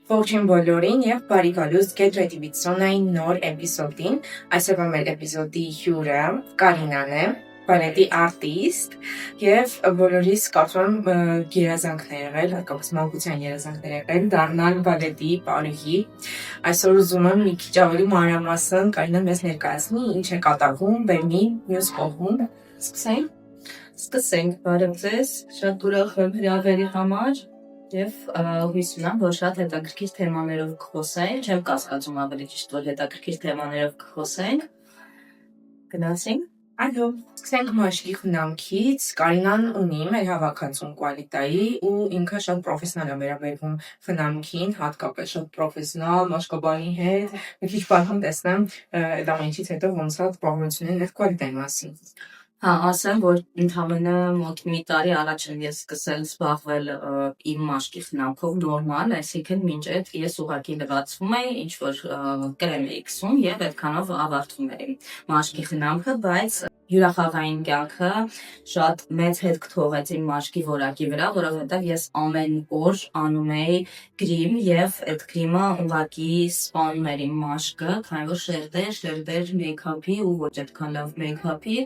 Ողջույն բոլորին եւ բարի գալուստ Get Ready with Sona-ի նոր էպիզոդին։ Այսօրվա մեր էպիզոդի հյուրը Կարինան է, բալետի արտիստ եւ բոլորիս կարծում եմ երազանքներ եղել, հատկապես մանկության երազանքներ եղել դառնալ բալետի պարուհի։ Այսօր ուզում եմ մի քիչ ավելի մանրամասն Կարինան մեզ ներկայացնի ինչ է կատարվում բեմի մյուս կողմում։ Սկսենք, բարև ձեզ, շատ ուրախ եմ հրավերի համար և հույս ունեմ, որ շատ հետաքրքիր թեմաներով կխոսենք, չեմ կասկածում ավելի ճիշտ, որ հետաքրքիր թեմաներով կխոսենք, գնացինք։ Այո, սկսենք մաշկի խնամքից։ Կարինան ունի մեր հավաքածուն Quality-ի ու ինքը շատ պրոֆեսիոնալ է վերաբերվում խնամքին, հատկապես շատ պրոֆեսիոնալ մաշկաբանի հետ։ Մի քիչ բան տեսնեմ այդ ամենից հետո ոնց է պարողությունն եւ Quality-ի մասին։ Հա, ասեմ, որ ընդամենը մոտ մի տարի առաջ եմ ես սկսել զբաղվել իմ մաշկի խնամքով նորմալ, այսինքն մինչ այդ ես ուղղակի լվացվում էի, ինչ որ կրեմ էի քսում եւ այդքանով ավարտում էի մաշկի խնամքը, բայց յուրախաղային կյանքը շատ մեծ հետք թողեց իմ մաշկի որակի վրա, որովհետև ես ամեն օր անում էի գրիմ եւ այդ գրիմը ուղղակի սպանում էր իմ մաշկը, քանի որ շերտեր մեյքափի ու ոչ այդքան լավ մեյքափի։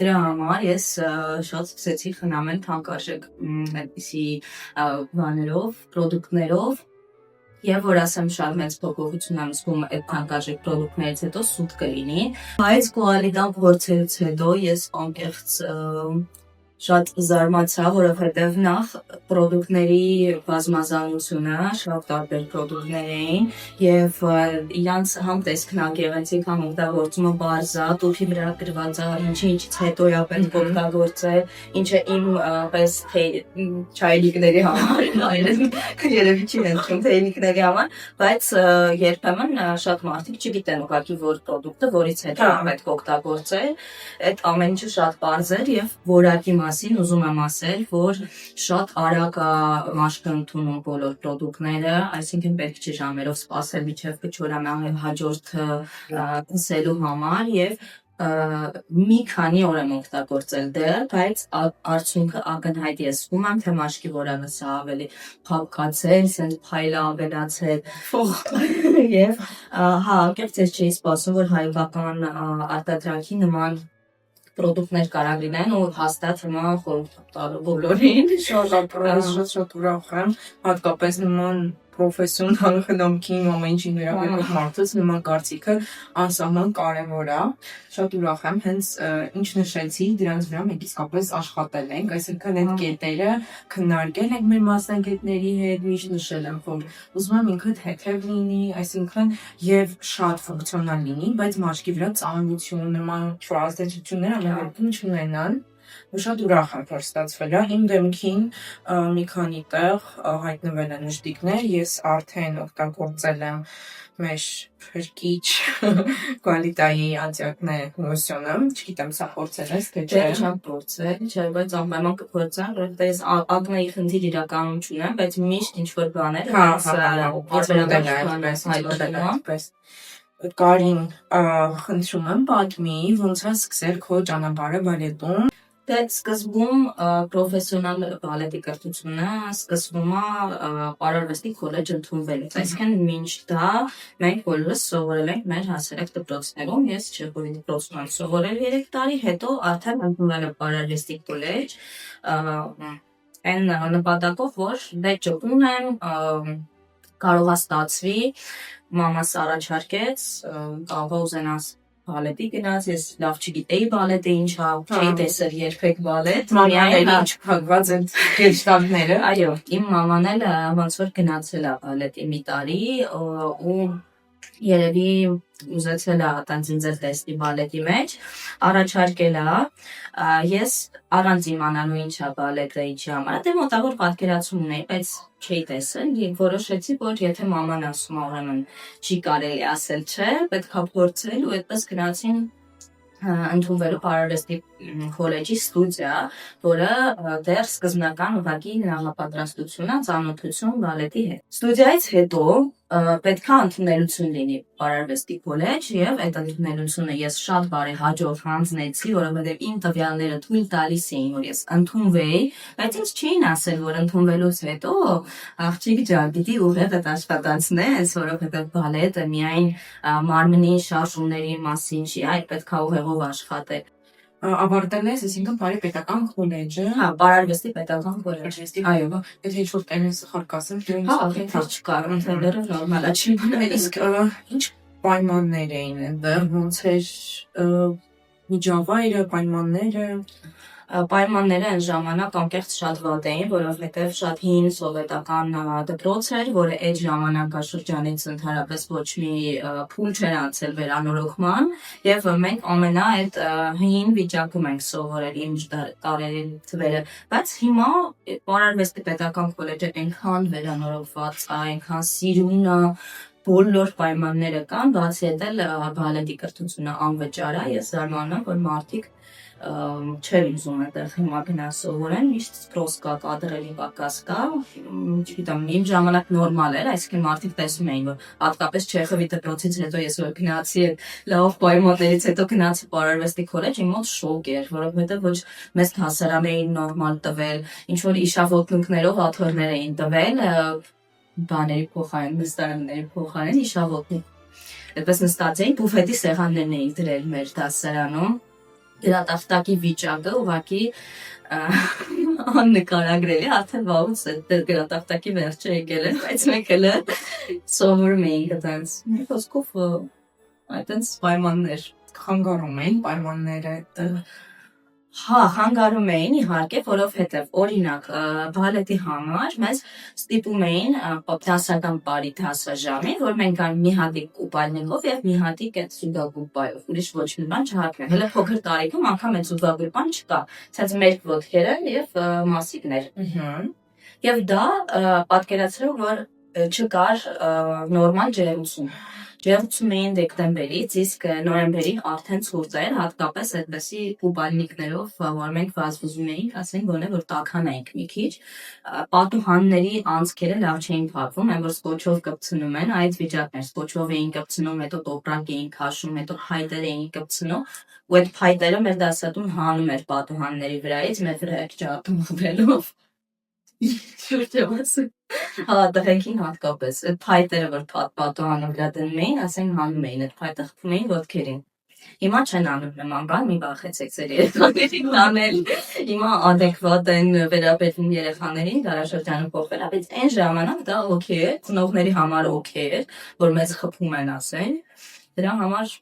Դրա համար ես շատ սկսեցի խնամել թանկարժեք այդպիսի բաներով, պրոդուկտներով եւ որ ասեմ շատ մեծ փոփոխություն եմ զգում այդ թանկարժեք պրոդուկտներից հետո սուտ կլինի, բայց Quality-ն փորձելուց հետո ես անկեղծ շատ զարմացա, որովհետև նախ պրոդուկտների բազմազանությունը, շատ տարբեր պրոդուկտներ էին եւ իրանց համ տեսքն ագեղեցիկ, համ օգտագործումը բարձա, տուփի վրա գրված է, ինչից հետո է պետք օգտագործել, ինչը իմ պես չայլիկների համար, այլն երևի չի հենց թեյնիկների համար, բայց երբեմն շատ մարդիկ չգիտեն ուղղակի որ պրոդուկտը որից հետո պետք օգտագործել, այդ ամեն ինչը շատ բարձ էր եւ որակի մասին ուզում եմ ասել, որ շատ արագ է մաշկը ընդունում բոլոր պրոդուկտները, այսինքն պետք չի ժամերով սպասել մինչև կչորանալ հաջորդը կսելու համար եւ մի քանի օր եմ օգտագործել դեռ, բայց արդյունքը ակնհայտ ես զգում եմ, թե մաշկի որակը սա ավելի փափկացել, սենց փայլը ավելացել եւ հա, անկեղծ ես չէի սպասում, որ հայկական արտադրանքի նման պրոդուկտներ կարող լինեն ու հաստատ հիմա խորհուրդ տալու բոլորին։ Շատ ուրախ եմ, հատկապես նման պրոֆեսիոնալ խնամքին ամեն ինչին վերաբերող մարդուց նման կարծիքը անսահման կարևոր է։ Շատ ուրախ եմ, հենց ինչ նշեցի, դրանց վրա մենք իսկապես աշխատել ենք, այսինքն այդ կետերը քննարկել ենք մեր մասնագետների հետ, միշտ նշել եմ, որ ուզում եմ ինքը թեթև լինի, այսինքն եւ շատ ֆունկցիոնալ լինի, բայց մաշկի վրա ծանրություն, նման ազդեցություններ ամենուրին չունենան։ Ու շատ ուրախ եմ, որ ստացվել է։ Իմ դեմքին մի քանի տեղ հայտնվել են նժդիկներ, ես արդեն օգտագործել եմ մեր փրկիչ Quality-ի անտիակնե լոսյոնը, չգիտեմ սա փորձել ես թե չէ։ Չեմ փորձել, չէ, բայց անպայման կփորձեմ, որովհետեւ ես ակնեի խնդիր իրականում չունեմ, բայց միշտ ինչ որ բաներ այդպես Կարին, խնդրում եմ պատմի, ոնց է սկսել քո ճանապարհը բալետում։ Դե սկզբում պրոֆեսիոնալ բալետի կրթությունը սկսվում է պարարվեստի քոլեջ ընդունվելուց, այսինքն մինչ դա մենք բոլորս սովորել ենք մեր հասարակ դպրոցներում, ես Չեխովի դպրոցում եմ սովորել 3 տարի, հետո արդեն ընդունվել եմ պարարվեստի քոլեջ, այն նպատակով, որ դե ճկուն եմ, կարող է ստացվի, մամաս առաջարկեց, կարող ուզենաս բալետի գնաս, ես լավ չգիտեի բալետը ինչ է, չէի տեսել երբեք բալետ, Մանիաների ինչ փակված են գեշտալտները։ Այո, իմ մաման էլ ոնց որ գնացել է բալետի մի տարի ու երևի ուզեցել է տենց ինձ էլ տեսնի բալետի մեջ, առաջարկել է, ես առանց իմանալու ինչ է բալետը, ինչի համար, դե մոտավոր պատկերացում ունեի, բայց չէի տեսել, որոշեցի, որ եթե մաման ասում է, ուրեմն չի կարելի ասել չէ, պետք է փորձել ու այդպես գնացին ընդունվելու պարարվեստի քոլեջի ստուդիա, որը դեռ սկզբնական ուղղակի նախապատրաստություն է, ծանոթություն բալետի հետ։ Ստուդիայից հետո պետք է ընդունելություն լինի Պարարվեստի քոլեջ եւ այդ ընդունելությունը ես շատ բարի հաջող հանձնեցի, որովհետեւ իմ տվյալները թույլ տալիս էին, որ ես ընդունվեի, բայց ինձ չէին ասել, որ ընդունվելուց հետո աղջիկ ջան, պիտի ուղեղդ աշխատացնես, որովհետեւ բալետը միայն մարմնի շարժումների մասին չի, այլ պետք է ուղեղով աշխատել։ Ավարտել ես, այսինքն բարի պետական քոլեջը։ Հա, Պարարվեստի պետական քոլեջ։ Այո, եթե ինչ-որ տենիս խորք ասեմ, Հա, եթե չկա, ընդհանրը նորմալ է, չի մնալ։ իսկ ինչ պայմաններ էին այնտեղ, ոնց էր միջավայրը, պայմանները։ Պայմանները այն ժամանակ անկեղծ շատ վատ էին, որովհետև շատ հին սովետական դպրոց էր, որը այդ ժամանակաշրջանից ընդհանրապես ոչ մի փուլ չէր անցել վերանորոգման, եւ մենք ամենա այդ հին վիճակում ենք սովորել իմ տարերի թվերը, բայց հիմա Պարարվեստի պետական քոլեջը այնքան վերանորոգված է, այնքան սիրուն է, բոլոր պայմանները կան, բացի այդ էլ բալետի կրթությունը անվճար է, ես զարմանում եմ, որ մարդիկ չեր ուզում այդտեղ հիմա գնալ սովորեն, միշտ սպրոս կա, կադրերի պակաս կա, չգիտեմ, իմ ժամանակ նորմալ էր, այսինքն մարդիկ տեսնում էին, որ հատկապես Չեխովի դպրոցից հետո ես որ գնացի լավ պայմաններից հետո գնացի Պարարվեստի քոլեջ, իմ մոտ շոկ էր, որովհետև ոչ մեզ հասարան էին նորմալ տվել, ինչ որ իշավոտնուկներով աթոռներ էին տվել, բաների փոխարեն, նստարանների փոխարեն իշավոտնուկ։ Այդպես նստած էին, բուֆետի սեղաններն էին դրել մեր դասարանում։ Գրատախտակի վիճակը ուղղակի աննկարագրելի, արդեն վաղուց է գրատախտակի վերջը եկել է, բայց մենք հենց սովորում էինք այդպես։ Մի խոսքով այդպես պայմաններ Խանգարում էին պայմանները այդտեղ։ Հա, խանգարում էին իհարկե, որովհետև օրինակ բալետի համար մեզ ստիպում էին դասական բարի դասաժամին, որ մենք այն մի հատիկ կուպայներով եւ մի հատիկ այդ զուգակուպայով, ուրիշ ոչ մի բան չհարկվի։ Հələ փոքր տարիքում անգամ այդ զուգակուպան չկա, ցած մեր ոտքերը եւ մասիկներ։ Եվ դա պատկերացրու, որ չկար նորմալ ջերմություն։ Ջերմություն էին դեկտեմբերից, իսկ նոյեմբերի արդեն ցուրտ էր, հատկապես այդպեսի կուպալնիկներով, որ մենք վազվզում էինք, ասենք գոնե որ տաքանայինք մի քիչ, պատուհանների անցքերը լավ չէին փակվում, այն որ սկոչով կպցնում են, այդ վիճակներ, սկոչով էին կպցնում, հետո տոպրակ էին քաշում, հետո փայտեր էին կպցնում, ու այդ փայտերը մեր դասատուն հանում էր պատուհանների վրայից, մեր վրա ջատում խփելով։ Շուտ եմ ասում։ Հա, տղենքին հատկապես, այդ փայտերը, որ պատուհանը վրա դնում էին, ասենք հանում էին, այդ փայտը խփում էին ոտքերին։ Հիմա չեն անում նման բան, մի վախեցեք ձեր երեխաներին անել։ Հիմա adekvat են վերաբերվում երեխաներին, դարաշրջանը փոխվել է, բայց այն ժամանակ դա օքեյ էր, ծնողների համար օքեյ էր, որ մեզ խփում են, ասենք։ Դրա համար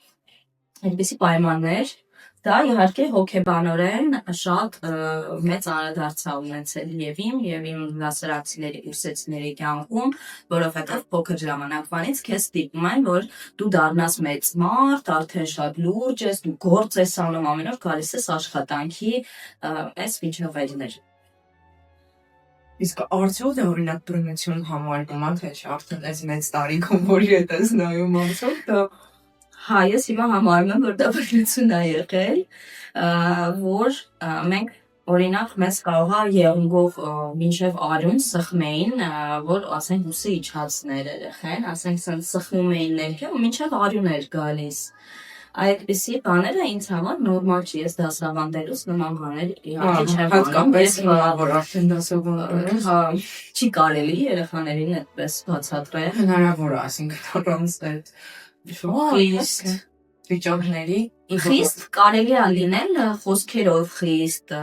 այնպեսի պայմաններ դա իհարկե հոգեբանորեն շատ մեծ անդրադարձ է ունեցել եւ իմ դասարակցիների ուսեցիների կյանքում, որովհետեւ փոքր ժամանակվանից քեզ ստիպում են, որ դու դառնաս մեծ մարդ, արդեն շատ լուրջ ես, դու գործ ես անում, ամեն օր գալիս ես աշխատանքի այս միջավայրներ։ Իսկ արդյոք դա օրինակ բռնություն համարվում է, թե չէ, արդեն այս մեծ տարիքում որի հետ ես նայում արդյոք դա Հա, ես հիմա համարում եմ, որ դա բռնություն է եղել, որ մենք օրինակ մեզ կարող է եղունգով մինչև արյուն սխմեին, որ ասենք ուսի իջացներ երեխեն, ասենք սխմում էին ներքև ու մինչև արյուն էր գալիս։ Այդպիսի բաները ինձ համար նորմալ չի, ես դասավանդելուց նման բաներ իհարկե չեմ հատկապես որ արդեն դասավանդել հա, չի կարելի երեխաներին այդպես բացատրել։ Հնարավոր է, ասենք առանց այդ խիստ վիճակների Խիստ կարելի է լինել խոսքերով խիստ,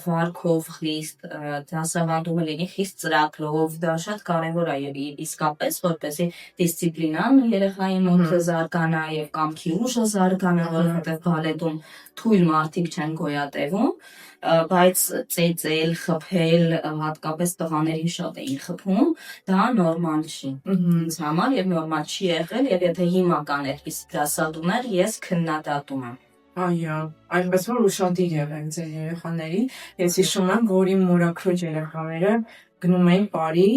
վարքով խիստ, դասավանդումը լինի խիստ ծրագրով, դա շատ կարևոր է եւ իսկապես որպեսզի դիսցիպլինան երեխայի մոտ զարգանա եւ կամքի ուժը զարգանա, որովհետեւ բալետում թույլ մարդիկ չեն գոյատևում, բայց ծեծել, խփել, հատկապես տղաներին շատ էին խփում, դա նորմալ չի։ Ինձ համար եւ նորմալ չի եղել եւ եթե հիմա կան այդպիսի դասադուներ, ես քննադատում եմ։ Այո, այնպես որ ուշադիր եղեք ձեր երեխաներին։ Ես հիշում եմ, որ իմ մորաքրոջ երեխաները գնում էին բարի,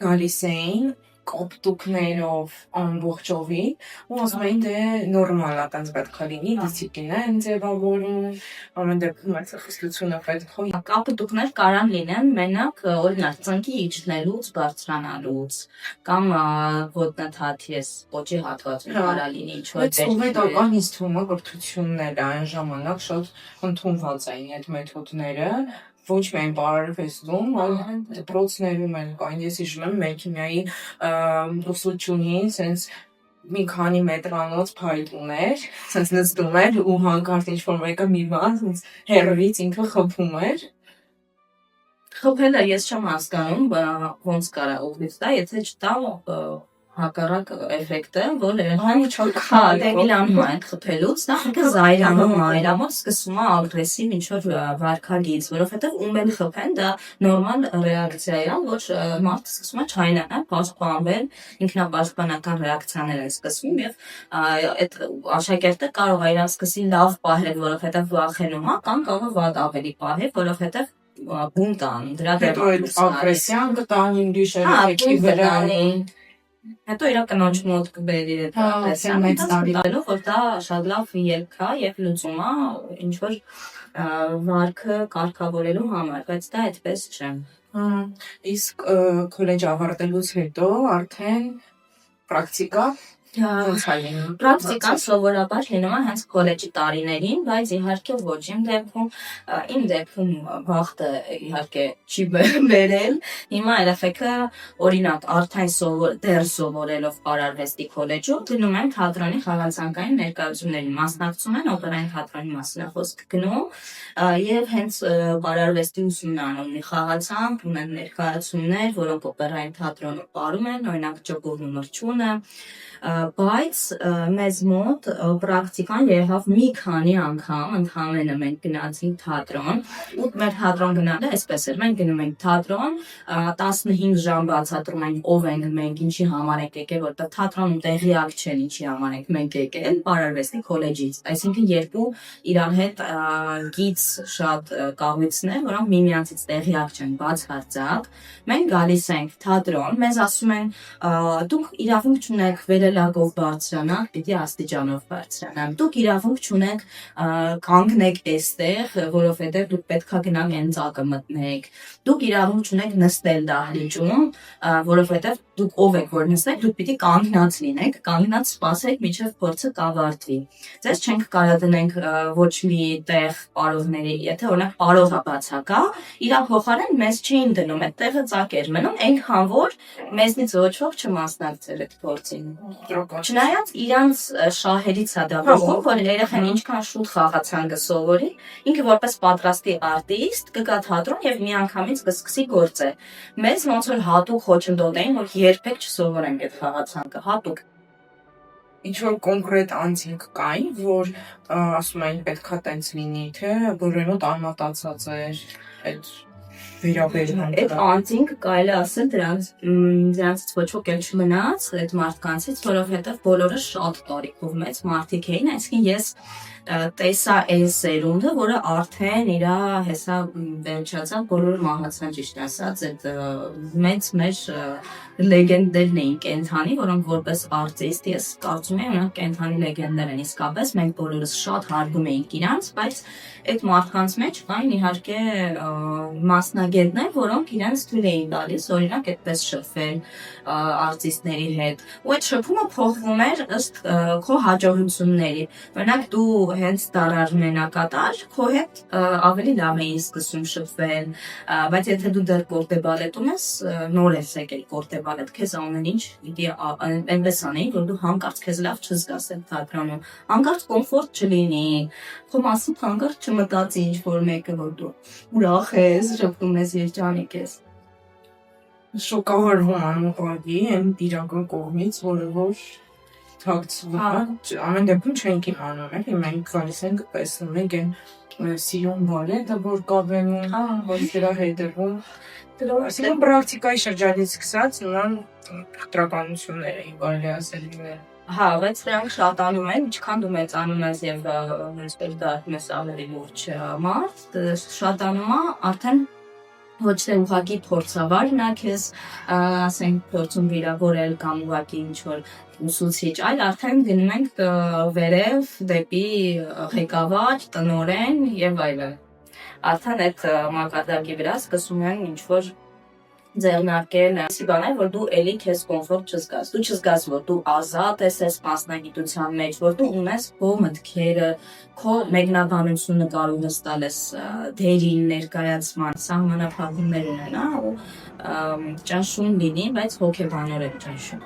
գալիս էին կոպտուկներով ամբողջովի ու ասում էին դե նորմալ է տենց պետք է լինի դիսցիպլինա են ձևավորում ամեն դեպքում այդ խստությունը պետք է կապտուկներ կարան լինեն մենակ օրինակ ծնկի իջնելուց բարձրանալուց կամ ոտնաթաթի պոճի հատվածում կարա լինի ինչ որ սովետական ինձ թվում է կրթությունները այն ժամանակ շատ ընդունված էին այդ մեթոդները ոչ միայն բարարվեստում, այլ դպրոցներում էլ կային։ Ես հիշում եմ մեր քիմիայի ուսուցչուհին սենց մի քանի մետրանոց փայտուներ, սենց նստում էր ու հանկարծ ինչ-որ մեկը մի բան սենց հեռվից ինքը խփում էր։ Խփելը ես չեմ հասկանում, ոնց կարա ուղղից տա, եթե չտա հակառակ էֆեկտը, որ դեպիլանում այդ խփելուց, նա զայրանում այրամոտ սկսում է ագրեսիվ ինչ-որ վարքագիծ, որովհետև ում էլ խփեն, դա նորմալ ռեակցիա է, որ մարդը սկսում է չայնանալ, պաշտպանվել, ինքնապաշտպանական ռեակցիաներ են սկսվում եւ այդ աշակերտը կարող է իրան սկսի լավ պահել, որովհետև վախենում է, կամ կարող է վատ ավելի պահել, որովհետև բունտ անի, դրա դեպքում ագրեսիան կտանի դիշերքի վրա հետո իր կնոջ մոտ կբերի դա որ դա շատ լավ ելք է եւ լուծում է ինչ որ վարքը կարգավորելու համար, բայց դա այդպես չէ։ Իսկ քոլեջ ավարտելուց հետո արդեն պրակտիկա Պրակտիկան սովորաբար լինում է հենց քոլեջի տարիներին, բայց իհարկե ոչ իմ դեպքում բախտը իհարկե չի բերել։ Հիմա երեխեքը օրինակ արդեն դեռ սովորելով պարարվեստի քոլեջում գնում են թատրոնի խաղացանկային ներկայացումներին, մասնակցում են օպերային թատրոնի մասին է խոսքը գնում եւ հենց պարարվեստի ուսումնանում մի խաղացանք ունեն ներկայացումներ, որոնք օպերային թատրոնում ապարում են, օրինակ Ճոկովն ու Մրջյունը, բայց մեզ մոտ պրակտիկան եղավ մի քանի անգամ, ընդհանրապես մենք գնացինք թատրոն, ու մեր թատրոն գնալը այսպես էր, մենք գնում ենք թատրոն, 15 ժամ բացատրում ենք ով ենք մենք, ինչի համար ենք եկել, որտեղ թատրոնում տեղյակ չեն ինչի համար ենք մենք եկել, պարարվեստի քոլեջից, այսինքն երկու իրար հետ գից շատ կառույցներ, որոնք միմյանցից տեղյակ չեն, բացարձակ, մենք գալիս ենք թատրոն, մեզ ասում են դուք իրավունք չունեք վերելակով բարձրանալ, պիտի աստիճանով բարձրանալ։ Դուք իրավունք չունեք կանգնեք այստեղ, որովհետև դուք պետքա գնաք այն ծակը մտնեք։ Դուք իրավունք չունեք նստել դահլիճում, որովհետև դուք ով եք որ նստեք, դուք պիտի կանգնած լինեք, կանգնած սպասեք մինչև փորձը կավարտվի։ Ձեզ չենք կարա դնենք ոչ մի տեղ պարողների, եթե օրինակ պարողա բացակա, իրա փոխարեն մեզ չէին դնում, այդ տեղը ծակ էր մնում, այնքան որ մեզնից ոչ ոք չմասնակցեր այդ փորձին։ Չնայած իրանց շահերից է դա բխում, որ երեխան ինչքան շուտ խաղացանկը սովորի, ինքը որպես պատրաստի արտիստ կգա թատրոն եւ միանգամից կսկսի գործել։ Մեզ ոնց որ հատուկ խոչընդոտ էին, որ երբեք չսովորենք այդ խաղացանկը, հատուկ։ Ինչ որ կոնկրետ անձինք կային, որ ասում էին պետքա տենց լինի, թե բոլորին մոտ անմատացած էր այդ վերաբերմունքը։ Այդ անձինք կարելի ասել դրանցից ոչ ոք էլ չմնաց այդ մարդկանցից, որովհետև բոլորը շատ տարիքով մեծ մարդիկ էին, այսինքն ես տեսա այն սերունդը, որը արդեն իր հեսա վերջացավ, բոլորը մահացան ճիշտ ասած, այդ մեծ մեր լեգենդներն էին կենթանի, որոնք որպես արտիստ ես կարծում եմ նրանք կենթանի լեգենդներ են, իսկապես մենք բոլորս շատ հարգում էինք իրանց, բայց այդ մարդկանց մեջ կային իհարկե մասնագետներ, որոնք իրենց թույլ էին տալիս, օրինակ այդպես շփվել արտիստների հետ, ու այդ շփումը փոխվում էր ըստ քո հաջողությունների։ Օրինակ դու հենց դարար մենակատար, քո հետ ավելի լավ էին սկսում շփվել, բայց եթե դու դեռ կորտե բալետում ես, նոր ես եկել կորտե բալետ, քեզ ամեն ինչ պիտի այնպես անեին, որ դու հանկարծ քեզ լավ չզգաս այդ թատրոնում, հանկարծ կոմֆորտ չլինի, քո մասին հանկարծ չմտածի ինչ որ մեկը, որ դու ուրախ ես, շփվում ես, երջանիկ ես։ Շոկահարվում անուղղակի այն իրական կողմից, որը որ թաքցվում է, ամեն դեպքում չենք իմանում, էլի մենք գալիս ենք տեսնում ենք այն սիրուն բալետը, որ կա վենում, որ դրա հետևում, այսինքն պրակտիկայի շրջանից սկսած նման խտրականություններ էին կարելի ասել լինել։ Հա, բայց դրանք շատանում են, ինչքան դու մեծանում ես եւ հենց դա ես ավելի լուրջ մարդ, շատանում է արդեն ոչ թե ուղղակի փորձավարն է քեզ ասենք փորձում վիրավորել կամ ուղղակի ինչ որ ուսուցիչ, այլ արդեն գնում ենք վերև դեպի ղեկավար, տնօրեն եւ այլն։ Արդեն այդ մակարդակի վրա սկսում են ինչ որ ձեռնարկել այսի բաներ, որ դու էլի քեզ կոմֆորտ չզգաս։ Դու չզգաս, որ դու ազատ ես այս մասնագիտության մեջ, որ դու ունես քո մտքերը, քո մեկնաբանությունը կարող ես տալ ես դերին ներկայացման, սահմանափակումներ ունենա ու ճնշում լինի, բայց հոգեբանորեն ճնշում։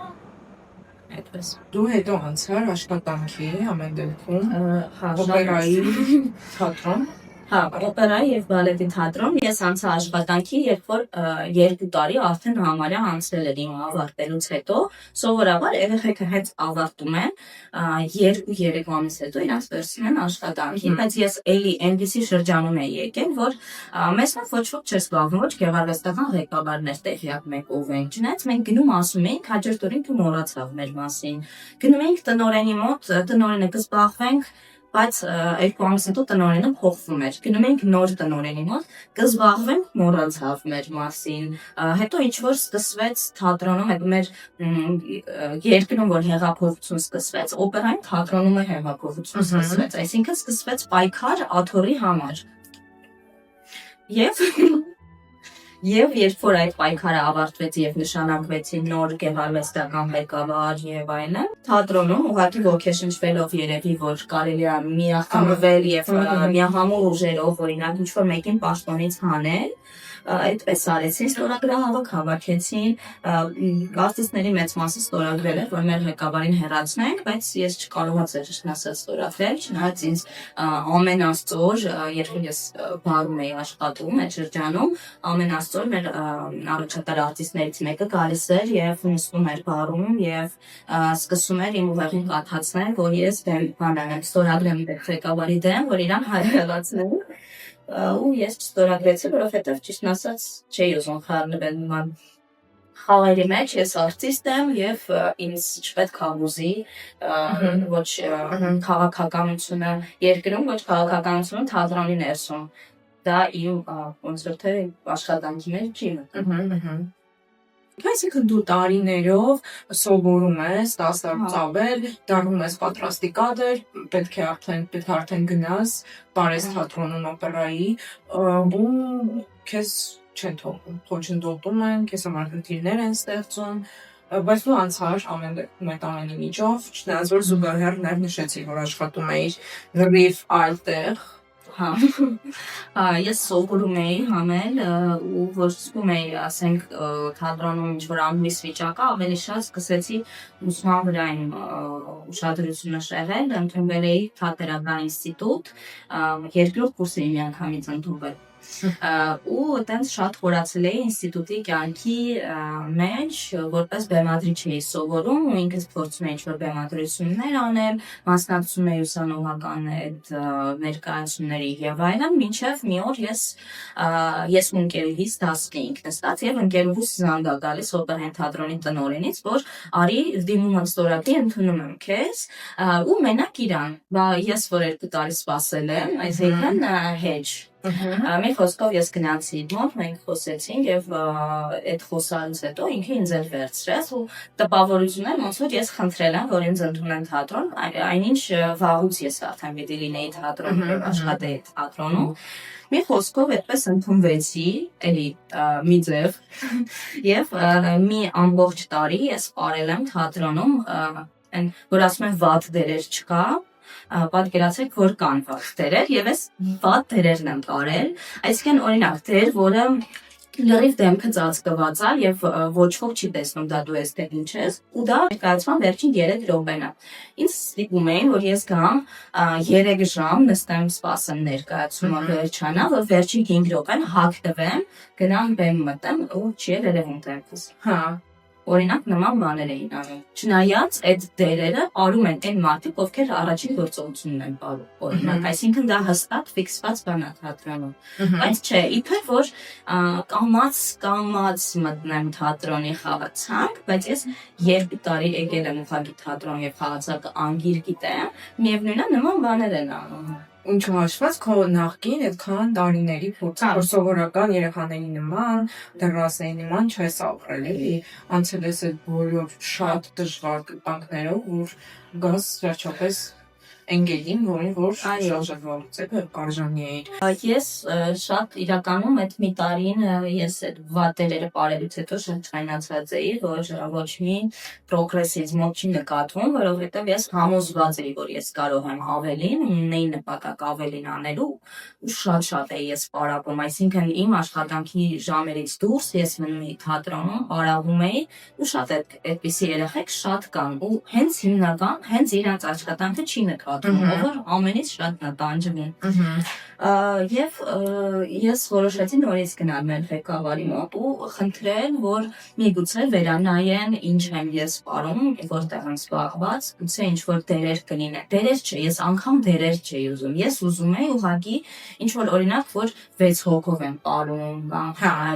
Այդպես։ Դու հետո անցար աշխատանքի ամեն դեպքում Հա, օպերայի թատրոն։ Հա, օպերայի եւ բալետի թատրոն ես անցա աշխատանքի, երբ որ 2 տարի արդեն համարյա անցել էր իմ ավարտելուց հետո, սովորաբար երեխեքը հենց ավարտում են 2-3 ամիս հետո իրանց վերցնում են աշխատանքի, բայց ես էլի այնպիսի շրջանում էի եկել, որ մեզ մոտ ոչ ոք չէր զբաղվում, ոչ գեղարվեստական ղեկավարներ տեղյակ մեկով են, չնայած մենք գնում ասում էինք, հաջորդ օրին դու մոռացավ մեր մասին, գնում էինք տնօրենի մոտ, տնօրենը կզբաղվենք, բայց 2 ամիս հետո տնօրենը փոխվում էր։ Գնում ենք նոր տնօրենի մոտ, կզբաղվենք, մոռացավ մեր մասին։ Հետո ինչ որ սկսվեց թատրոնում, այդ մեր երկրում որ հեղափոխություն սկսվեց, օպերային թատրոնում է հեղափոխություն սկսվեց, այսինքն սկսվեց պայքար աթոռի համար։ Եվ երբ որ այդ պայքարը ավարտվեց եւ նշանակվեցին նոր գեղարվեստական ղեկավար եւ այլն, թատրոնում ուղղակի ոգեշնչվելով երևի որ կարելի է միախմբվել եւ միահամուռ ուժերով օրինակ ինչ որ մեկին պաշտոնից հանել, այդպես արեցին, ստորագրահավաք հավաքեցին, արտիստների մեծ մասը ստորագրել էր, որ մեր ղեկավարին հեռացնենք, բայց ես չկարողացա ճիշտն ասած ստորագրել, չնայած ինձ ամեն աստծոր, երբ ես բարում էի աշխատում այդ շրջանում, ամեն աստծոր մեր առաջատար արտիստներից մեկը գալիս էր եւ նստում էր բարում եւ սկսում էր իմ ուղեղին կաթացնել, որ ես բանանեմ ստորագրեմ ղեկավարի դեմ, որ իրան հայրենացնեմ ու ես չստորագրեցի, որովհետև ճիշտն ասած չէի ուզում խառնվել նման խաղերի մեջ, ես արտիստ եմ եւ ինձ չպետք է ուզի ոչ քաղաքականությունը երկրում, ոչ քաղաքականությունը թատրոնի ներսում։ Դա իմ ոնց որ թե աշխատանքի մեջ չի մտնում։ Այսինքն դու տարիներով սովորում ես, դասարծավել, դառնում ես պատրաստի կադր, պետք է արդեն գնաս, տարես թատրոնում օպերայի, ու քեզ չեն թողում, խոչընդոտում են, քեզ համար խնդիրներ են ստեղծում, բայց դու անցար ամեն դեպքում այդ ամենի միջով, չնայած որ զուգահեռ նաև նշեցի, որ աշխատում էիր լրիվ այլ տեղ։ Հա, ես սովորում էի համել ու որ զգում էի, ասենք, թատրոնում ինչ որ ամբիս վիճակը, ավելի շատ սկսեցի ուսման վրա իմ ուշադրությունը շեղել, ընդունվել էի թատերական ինստիտուտ, երկրորդ կուրսի միանգամից ընդունվել։ Ու այտենց շատ խորացել էի ինստիտուտի կյանքի մեջ, որպես բեմադրիչ էի սովորում ու ինքս փորձում էի ինչ-որ բեմադրություններ անել, մասնակցում էի ուսանողական այդ ներկայացումների եւ այլն, մինչեւ մի օր ես ու ընկերուհիս դասն էինք նստած եւ ընկերուհուս զանգ ա գալիս օպերային թատրոնի տնօրենից, որ արի դիմում ստորագրի ընդունում եմ քեզ ու մենակ իրան, ես որ 2 տարի սպասել եմ, այսինքն հեջ Մի խոսքով ես գնացի մոտ, մենք խոսեցինք եւ այդ խոսալուց հետո ինքը ինձ էլ վերցրեց ու տպավորություններ ոնց որ ես խնդրել եմ, որ ինձ ընդունեն թատրոն, այնինչ վաղուց ես արդեն պիտի լինեի թատրոնում եւ աշխատեի թատրոնում։ Մի խոսքով այդպես ընդունվեցի, էլի մի ձև եւ մի ամբողջ տարի ես ապրել եմ թատրոնում, որ ասում են վատ դերեր չկա, պատկերացրեք, որ կան վատ դերեր եւ ես վատ դերերն եմ տարել, այսինքն օրինակ դեր, որը լրիվ դեմքը ծածկված է եւ ոչ ոք չի տեսնում դա դու ես թե ինչ ես ու դա ներկայացման վերջին 3 րոպեն է։ Ինձ ստիպում էին, որ ես գամ 3 ժամ նստեմ սպասեմ ներկայացումը վերջանա, որ վերջին 5 րոպեն հագնվեմ, գնամ բեմ մտեմ ու չի երևում դեմքս։ Հա Օրինակ նման բաներ էին անում։ Չնայած այդ դերերը արում են այն մարդիկ, ովքեր առաջին գործողությունն են πάρում, օրինակ, այսինքն դա հստակ ֆիքսված բան է թատրոնում։ Բայց չէ, իբր որ կամաց մտնեմ թատրոնի խաղացանք, բայց ես 2 տարի եկել եմ ուղղակի թատրոն եւ խաղացակը անգիր գիտեմ, միևնույնն է նման բաներ են անում։ Ինչու հաշված քո նախկին այդքան տարիների փորձը սովորական երեխաների նման, դեռասերի նման չես ապրել, էլի, անցել ես այդ բոլոր շատ դժվար կտանքներով, որ գաս վերջապես ընկերին, որին որ շարժվողից կարժանի էիր։ Ես շատ իրականում այդ մի տարին ես այդ վատերերը ապարելուց հետո շատ չայնացած էի, որ ոչ մի պրոգրեսից մոտ չի նկատվում, որովհետև ես համոզված էի, որ ես կարող եմ ավելին, ունեի նպատակ ավելին անելու ու շատ էի ես պարապում, այսինքն իմ աշխատանքի ժամերից դուրս ես մնում էի թատրոնում, պարապում էի ու շատ այդպիսի երեխեք շատ կան ու հենց հիմնական, հենց իրանց աշխատանքը չի նկատվում, որ ամենից շատ նտանջվում։ Եվ ես որոշեցի նորից գնալ մեր ղեկավարի մոտ ու խնդրել, որ միգուցե վերանայեն ինչ եմ ես պարում, որտեղ եմ զբաղված, գուցե ինչ-որ դերեր կլինեն։ Դերեր չէ, ես անգամ դերեր չէի ուզում։ Ես ուզում էի ուղղակի ինչ-որ օրինակ, որ 6 հոգով եմ պարում, կամ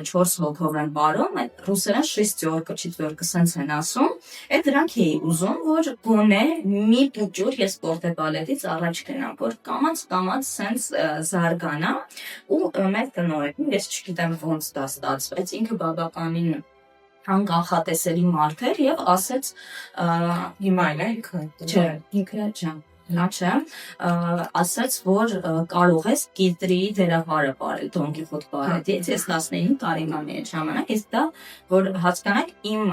4 հոգով եմ պարում, այդ ռուսերեն шестерка, четверка սենց են ասում, այդ դրանք էի ուզում, որ գոնե մի փոքր ես սպորտի բալետից առաջ գնամ, որ կամաց սենց զարգանա ու մեր տնօրենը, ես չգիտեմ ոնց դա ստացվեց, ինքը բավականին անկախատեսելի մարդ էր եւ ասեց հիմա էլ ինքը ինքը չէ նա չէ, ասաց, որ կարող ես Կիտրիի դերավարը պարել Դոն Կիխոտ բալետից, ես 19 տարեկան էի ժամանակ, իսկ դա, որ հասկանաք, իմ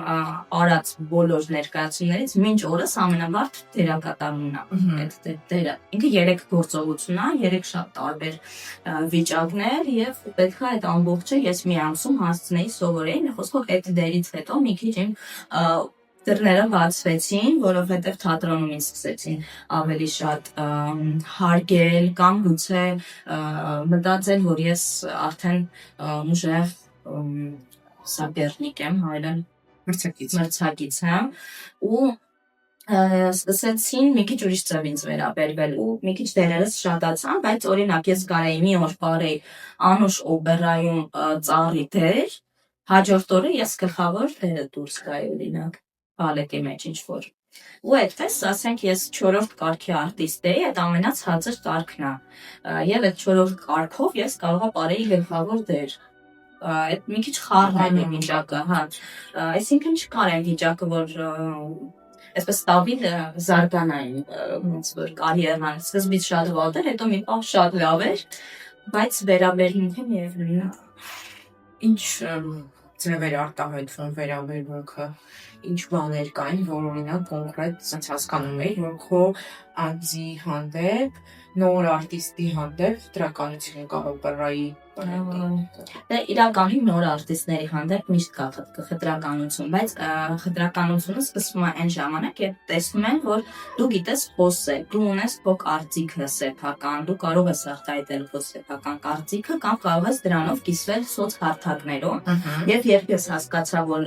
արած բոլոր ներկայացումներից մինչ օրս ամենավարդ դերակատարումն է, այդ դերը, ինքը 3 գործողություն է, 3 շատ տարբեր վիճակներ եւ պետք է այդ ամբողջը ես մի ամսում հասցնեի սովորեի, մի խոսքով այդ դերից հետո մի քիչ իմ դռները բացվեցին, որովհետև թատրոնում ինձ սկսեցին ավելի շատ հարգել կամ գուցե մտածել, որ ես արդեն ուժեղ սապերնիկ եմ, հայերեն մրցակից եմ ու սկսեցին մի քիչ ուրիշ ծավ ինձ վերաբերվել ու մի քիչ դերերս շատացան, բայց օրինակ ես կարեի մի օր բարեի Անուշ օպերայում ծառի դեր, հաջորդ օրը ես գլխավոր դերը դուրս գայի օրինակ բալետի մեջ ինչ-որ։ Ու այդպես, ասենք, ես 4-րդ կարգի արտիստ էի, այդ ամենացածր կարգն է։ Եվ այդ 4-րդ կարգով ես կարողա պարեի գլխավոր դեր։ Այդ մի քիչ խառն է վիճակը, հա։ Այսինքն չկար այն վիճակը, որ այսպես ստաբիլ զարգանային, ոնց որ կարիերան սկզբից շատ վատ էր, հետո մի պահ շատ լավ էր, բայց վերաբերմունքը միևնույն է։ Ինչ ձևեր արտահայտվում վերաբերմունքը, ինչ բաներ կային, որ օրինակ կոնկրետ sense հասկանում էի, որ քո անձի հանդեպ, նոր արտիստի հանդեպ դրականություն կա օպերայի Դե իրականում նոր արտիստների հանդեպ միշտ կա խտրականություն, բայց խտրականությունը սկսվում է այն ժամանակ, երբ տեսնում են, որ դու գիտես խոսել, դու ունես քո կարծիքը սեփական, դու կարող ես արտահայտել քո սեփական կարծիքը կամ կարող ես դրանով կիսվել սոցհարթակներով։ Եվ երբ ես հասկացա, որ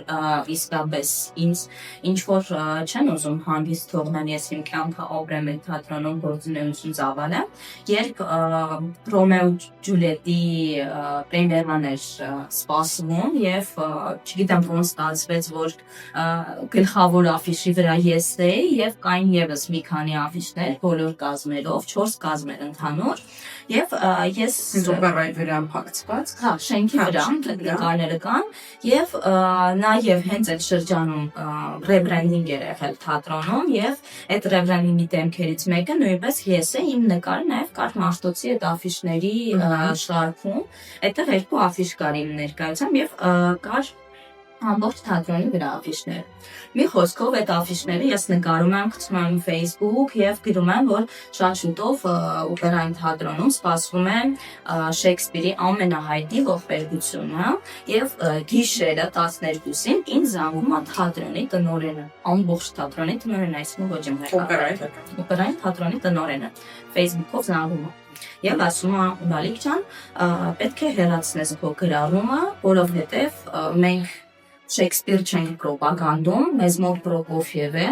իսկապես ինձ ինչ որ չեն ուզում հանգիստ թողնել, ես իմ կյանքը ապրեմ այդ թատրոնում գործունեություն ծավալեմ, երբ Ռոմեո Ջուլիետի պրեմիերան էր սպասվում եւ չգիտեմ ոնց ստացվեց, որ գլխավոր աֆիշի վրա ես էի եւ կային եւս մի քանի աֆիշներ բոլոր կազմերով, 4 կազմեր ընդհանուր եւ ես օպերայի վրա փակցված, հա, շենքի վրա նկարները կան եւ նաեւ հենց այդ շրջանում ռեբրենդինգ էր եղել թատրոնում եւ այդ ռեբրենդինգի դեմքերից մեկը նույնպես ես էի, իմ նկարը նաեւ կար Մաշտոցի այդ աֆիշների շարքում, այդտեղ 2 աֆիշ կար իմ ներկայությամբ եւ կար ամբողջ թատրոնի վրա աֆիշներ։ Մի խոսքով այդ աֆիշները ես նկարում եմ, գցում եմ Facebook եւ գրում եմ, որ շատ շուտով օպերային թատրոնում սպասվում է Շեքսպիրի ամենահայտնի ողբերգությունը եւ գիշերը 12-ին ինձ զանգում է թատրոնի տնօրենը, ամբողջ թատրոնի տնօրենը, այսինքն ոչ իմ օպերային թատրոնի տնօրենը Facebook-ով զանգում է։ Եվ ասում է Բալիկ ջան, պետք է հեռացնես քո գրառումը, որովհետեւ մենք Շեքսպիր չենք պրոպագանդում, մեզ մոտ Պրոկոֆիև է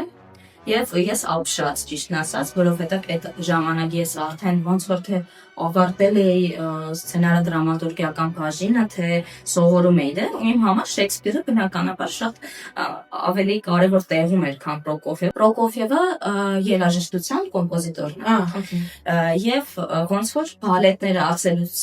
Եվ ես ապշած ճիշտն ասած, որովհետև այդ ժամանակ ես արդեն ոնց որ թե ավարտել էի սցենարը դրամատուրգիական բաժինը, թե սովորում էի դե, ու իմ համար Շեքսպիրը բնականաբար շատ ավելի կարևոր տեղում էր, քան Պրոկոֆիևը։ Պրոկոֆիևը երաժշտության կոմպոզիտորն է։ Եվ ոնց որ բալետները ասելուց